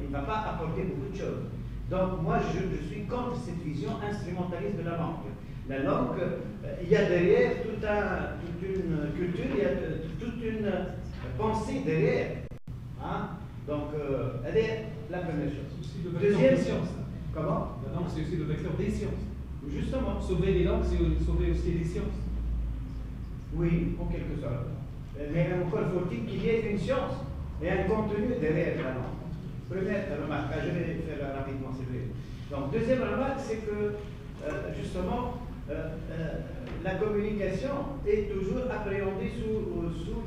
ne va pas apporter beaucoup de choses. Donc moi, je suis contre cette vision instrumentaliste de la langue. La langue, il y a derrière toute une culture, il y a toute une pensée derrière. Hein? Donc, elle est la première chose. Deuxième science. Comment? La langue, c'est aussi le vecteur des sciences. Justement. Sauver les langues, c'est sauver aussi les sciences. Oui, en quelque sorte. Mais encore faut-il qu'il y ait une science et un contenu derrière la langue. Première remarque, je vais faire rapidement, c'est vrai. Donc, deuxième remarque, c'est que, justement, la communication est toujours appréhendée sous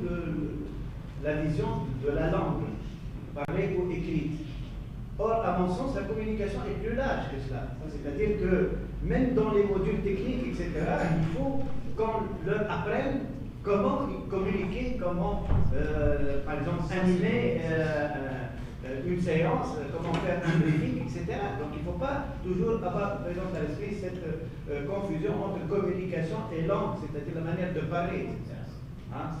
la vision de la langue, parlée ou écrite. Or, à mon sens, la communication est plus large que cela. C'est-à-dire que, même dans les modules techniques, etc., il faut qu'on leur apprenne comment communiquer, comment, par exemple, animer une séance, comment faire un briefing, etc. Donc il ne faut pas toujours avoir présent à l'esprit cette confusion entre communication et langue, c'est-à-dire la manière de parler, etc. Hein,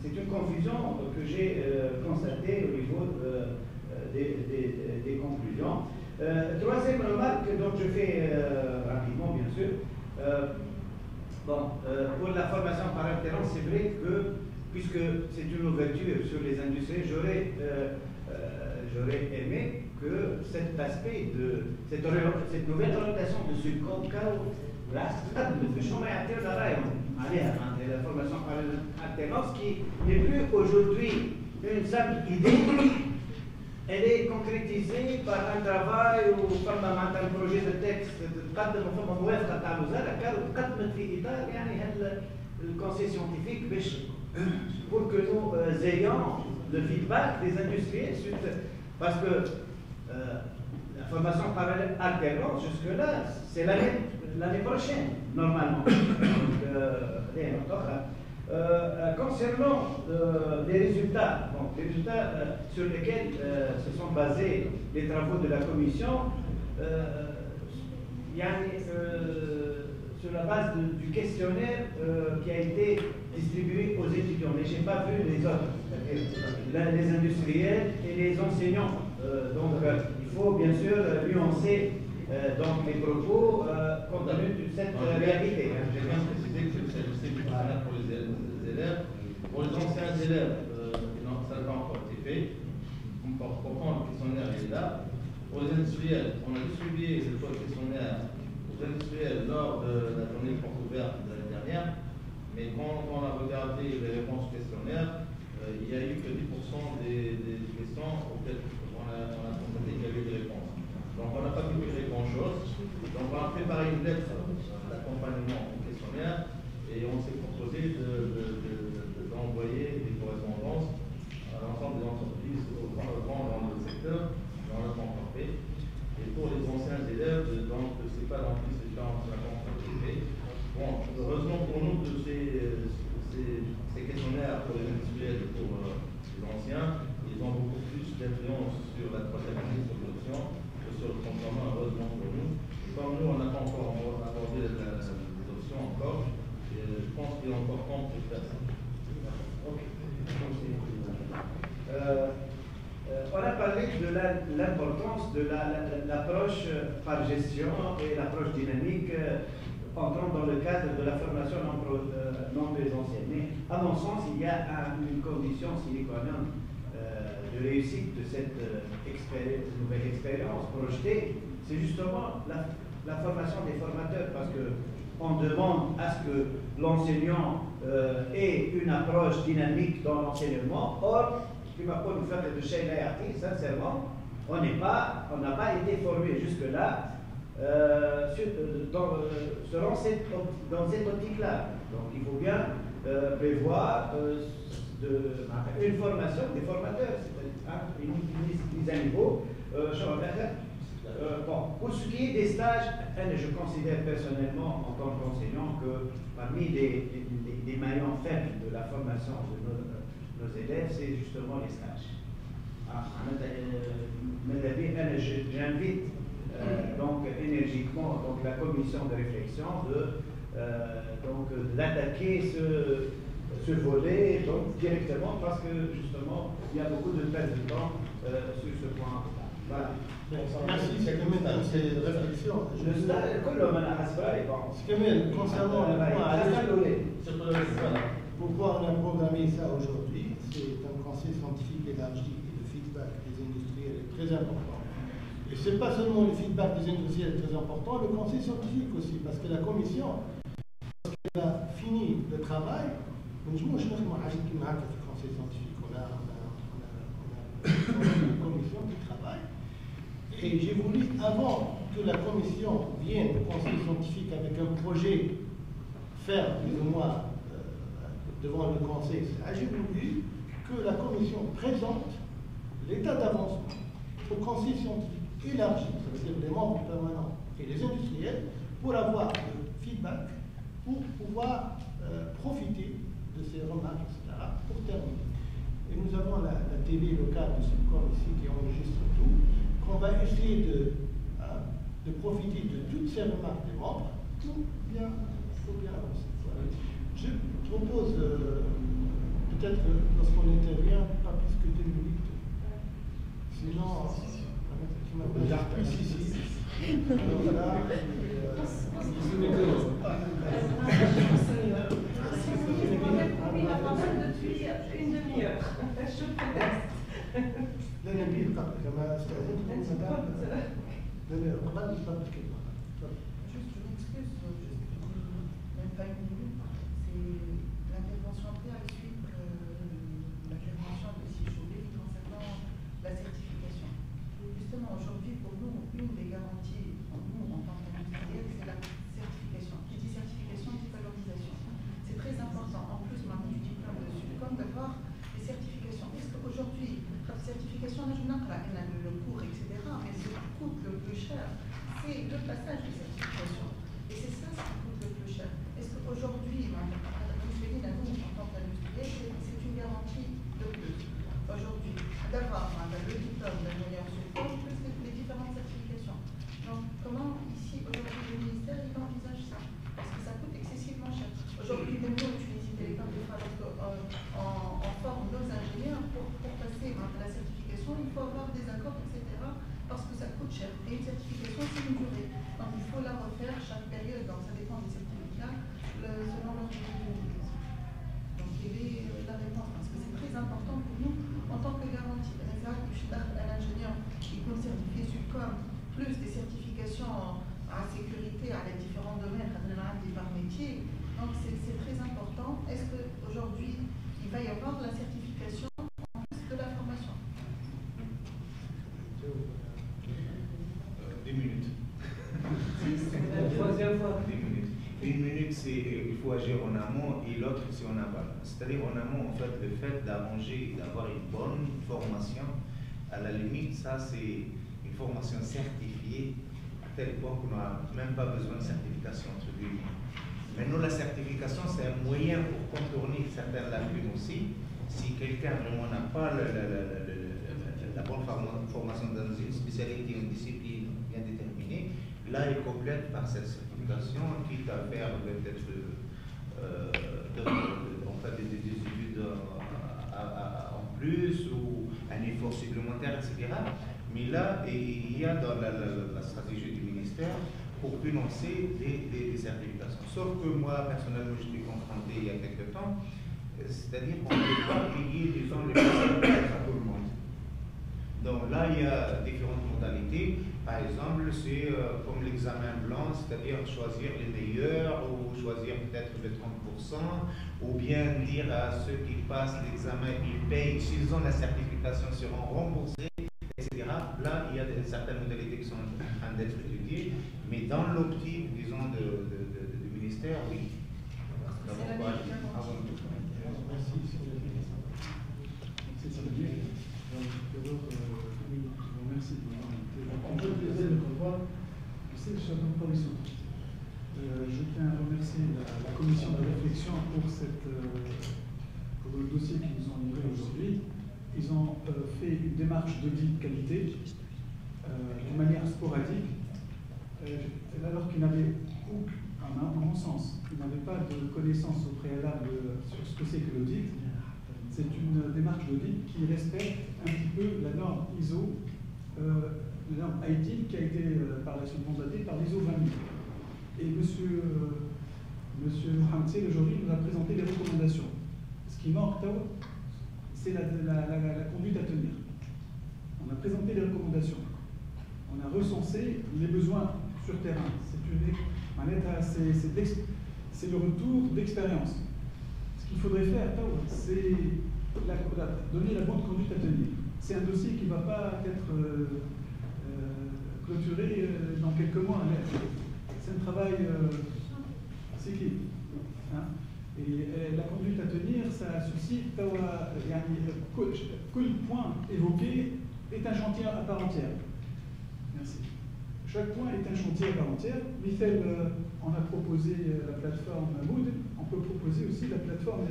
c'est une confusion que j'ai constatée au niveau des conclusions. Troisième remarque, donc je fais rapidement, bien sûr. Pour la formation par alternance, c'est vrai que, puisque c'est une ouverture sur les industries, j'aurais aimé que cet aspect cette nouvelle orientation de ce code la formation par alternance qui n'est plus aujourd'hui une simple idée, elle est concrétisée par un travail ou par un projet de texte تقدم فما موافقه تاع الوزاره وقدمت في اطار يعني هذا الكونسيل scientifique pour que nous ayons le feedback des industriels parce que la formation par alternance jusque-là c'est l'année prochaine normalement. Concernant les résultats, sur lesquels se sont basés les travaux de la commission, sur la base du questionnaire qui a été distribué aux étudiants. Mais je n'ai pas vu les autres, les industriels et les enseignants. Donc il faut bien sûr nuancer donc les propos compte tenu de cette réalité. J'ai bien précisé que c'est le questionnaire pour les élèves. Pour les anciens élèves, ça n'a pas encore été fait. Pourtant, le questionnaire est là. Pour les industriels, on a distribué cette fois le questionnaire aux industriels lors de la journée porte ouverte de l'année dernière. Mais quand on a regardé les réponses au questionnaire, il n'y a eu que 10% des questions auxquelles on a constaté qu'il y avait des réponses. Donc on n'a pas pu faire grand-chose. Donc on a préparé une lettre d'accompagnement au questionnaire et on s'est proposé d'envoyer des correspondances à l'ensemble des entreprises dans le secteur, dans le encore fait. Et pour les anciens élèves, donc c'est pas dans plus de 40-50 fait. Bon, heureusement pour nous que ces questionnaires pour les industriels et pour les anciens, ils ont beaucoup plus d'influence sur la troisième année de production que sur le fonctionnement, heureusement pour nous. Et comme nous, on n'a pas encore abordé les options encore, et je pense qu'il est encore temps de faire ça. On a parlé de l'importance de l'approche par gestion et l'approche dynamique entrant dans le cadre de la formation non présentielle. Mais à mon sens, il y a une condition sine qua non de réussite de cette nouvelle expérience projetée, c'est justement la formation des formateurs, parce qu'on demande à ce que l'enseignant ait une approche dynamique dans l'enseignement. Or, qui va pas nous faire de chez l'ART, sincèrement, on n'a pas été formé jusque-là dans cette optique-là. Donc il faut bien prévoir une formation des formateurs, c'est-à-dire une mise à niveau. Bon, pour ce qui est des stages, je considère personnellement en tant qu'enseignant que parmi les maillons faibles de la formation de nos élèves, c'est justement les stages. J'invite donc énergiquement la commission de réflexion d'attaquer ce volet directement, parce que justement il y a beaucoup de perte de temps sur ce point. Voilà. Merci, c'est quand même ces réflexions. Le stage, concernant le point pourquoi on a programmé ça aujourd'hui, c'est un conseil scientifique élargi et le feedback des industriels est très important. Et ce n'est pas seulement le feedback des industriels très important, le conseil scientifique aussi, parce que la commission, lorsqu'elle a fini le travail, nous avons le conseil scientifique, on a une commission qui travaille. Et j'ai voulu, avant que la commission vienne au conseil scientifique avec un projet ferme, plus ou moins, devant le conseil, j'ai voulu que la commission présente l'état d'avancement au conseil scientifique élargi, c'est-à-dire les membres permanents et les industriels, pour avoir le feedback, pour pouvoir profiter de ces remarques, etc., pour terminer. Et nous avons la télé locale de Subcom ici qui enregistre tout, qu'on va essayer de profiter de toutes ces remarques des membres pour bien avancer. Voilà. Je propose, peut-être lorsqu'on intervient, pas plus que 2 minutes. Sinon, ici. Alors là, la parole depuis une demi-heure. Je proteste. لا نبي كما استاذنتكم Juste une excuse, même pas une minute, c'est l'intervention après à la suite l'intervention de Sichoubé concernant la certification. Justement, aujourd'hui, pour nous, une des garanties, nous, en tant qu'industriels, c'est la certification. Qui dit certification, dit valorisation. C'est très important, en plus maintenant du diplôme de Sudcom, d'avoir des certifications. Est-ce qu'aujourd'hui, la certification, on a le cours, etc., mais ce qui coûte le plus cher, c'est le passage de certification. Et c'est ça ce qui coûte le plus cher. Est-ce qu'aujourd'hui, nous, en tant qu'industriel, c'est une garantie de plus, aujourd'hui, d'avoir le diplôme d'ingénieur Sudcom plus les différentes certifications. Donc, comment, ici, aujourd'hui, le ministère, il envisage ça? Parce que ça coûte excessivement cher. Aujourd'hui, même nous, Tunisie Télécom, des fois, on forme nos ingénieurs pour passer la certification, il faut avoir des accords, etc., parce que ça coûte cher. Et une certification, c'est une durée. Donc, il faut la refaire chaque période. Donc, ça dépend des certificats, selon leur durée. Donc, quelle est la réponse? Parce que c'est très important pour nous en tant que garantie. Un ingénieur qui peut certifier Sudcom, plus des certifications à sécurité, à les différents domaines, par métier. Donc, c'est très important. Est-ce qu'aujourd'hui, il va y avoir la certification en plus de la formation? 2 minutes. La troisième fois. 2 minutes. 1 minute, c'est il faut agir en amont et l'autre, c'est en aval. C'est-à-dire en amont, en fait, le fait d'arranger et d'avoir une bonne formation, à la limite, ça, c'est une formation certifiée, à tel point qu'on n'a même pas besoin de certification, entre guillemets. Maintenant, la certification, c'est un moyen pour contourner certaines lacunes aussi. Si quelqu'un vraiment n'a pas la bonne formation dans une spécialité, une discipline bien déterminée, là, il complète par cette certification, quitte à faire peut-être en fait, des études en plus ou un effort supplémentaire, etc. Mais là, il y a dans la stratégie du ministère pour financer des certifications. Sauf que moi, personnellement, je suis confronté il y a quelques temps, c'est-à-dire qu'on ne peut pas payer, disons, les certificats à tout le monde. Donc là, il y a différentes modalités. Par exemple, c'est comme l'examen blanc, c'est-à-dire choisir les meilleurs ou choisir peut-être les 30%, ou bien dire à ceux qui passent l'examen, ils payent, s'ils ont la certification, seront remboursés, etc. Là, il y a certaines modalités qui sont en train d'être étudiées, mais dans l'optique, disons, du ministère, oui. Merci. Merci. Je tiens à remercier la commission de réflexion pour le dossier qu'ils nous ont livré aujourd'hui. Ils ont fait une démarche d'audit de qualité de manière sporadique, alors qu'ils n'avaient à mon sens, ils n'avaient pas de connaissances au préalable sur ce que c'est que l'audit. C'est une démarche d'audit qui respecte un petit peu la norme ISO, la norme IT qui a été par la suite mandatée par l'ISO 20000. Et monsieur Mohamed Seyed aujourd'hui nous a présenté les recommandations. Ce qui manque, c'est la conduite à tenir. On a présenté les recommandations. On a recensé les besoins sur terrain. C'est le retour d'expérience. Ce qu'il faudrait faire, c'est donner la bonne conduite à tenir. C'est un dossier qui ne va pas être clôturé dans quelques mois. C'est un travail cyclique. Hein? Et la conduite à tenir, ça suscite, quel point évoqué est un chantier à part entière. Merci. Chaque point est un chantier à part entière. Michel, on a proposé la plateforme Mood, on peut proposer aussi la plateforme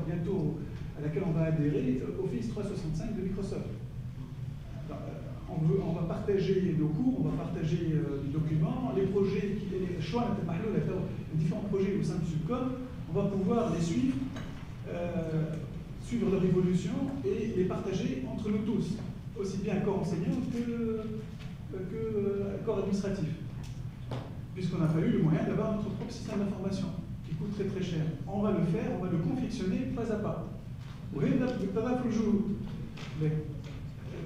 bientôt à laquelle on va adhérer, Office 365 de Microsoft. On va partager nos cours, on va partager les documents, les projets, les différents projets au sein de Sudcom, on va pouvoir les suivre, suivre leur évolution et les partager entre nous tous, aussi bien corps enseignant que corps administratif. Puisqu'on n'a pas eu le moyen d'avoir notre propre système d'information, qui coûte très très cher. On va le faire, on va le confectionner pas à pas. وهنا بالتضاف الجهود.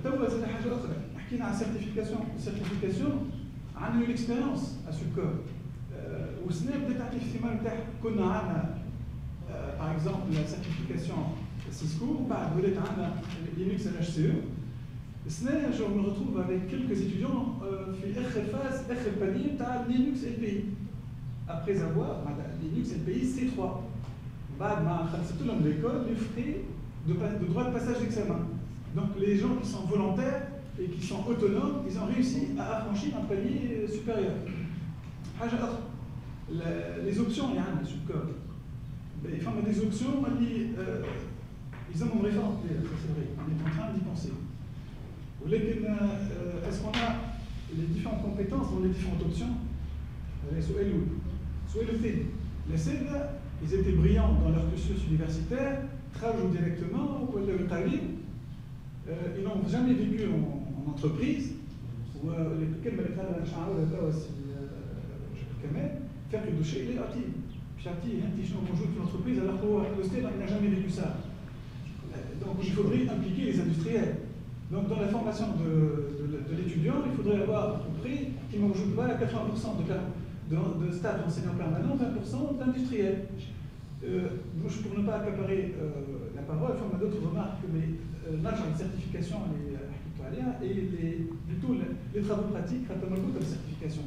تو زاد حاجه اخرى حكينا عن السيرتيفيكاسيون عن الاكسبيريونس اسوكور وسنة بدات تعطي في الثمار نتاعها. كنا عندنا باغ اكزومبل لا سيرتيفيكاسيون سيسكو وبعد ولات عندنا لينكس ال اتش سي او. السنة جو me retrouve avec quelques étudiants في اخر فاز اخر بانيه تاع لينكس ال بي après avoir Linux LPI C3 بعد ما خلصت لهم l'école les frais de droit de passage d'examen. Donc les gens qui sont volontaires et qui sont autonomes, ils ont réussi à affranchir un palier supérieur. Les options, il y a un sous-code. Il faut des options, ils ont une réforme, c'est vrai, on est en train d'y penser. Est-ce qu'on a les différentes compétences dans les différentes options? Les CED, ils étaient brillants dans leur cursus universitaire, travaillent directement, ils n'ont jamais vécu en entreprise. Faire que dossier il est actif. Puis actif, bonjour une entreprise alors que le STEM n'a jamais vécu ça. Donc il faudrait impliquer les industriels. Donc dans la formation de l'étudiant, il faudrait avoir à peu près qui ne pas à 80% de staff d'enseignants permanents, 20% d'industriels. Pour ne pas accaparer la parole, il faut d'autres remarques, mais la certification et plutôt les travaux pratiques, comme certification.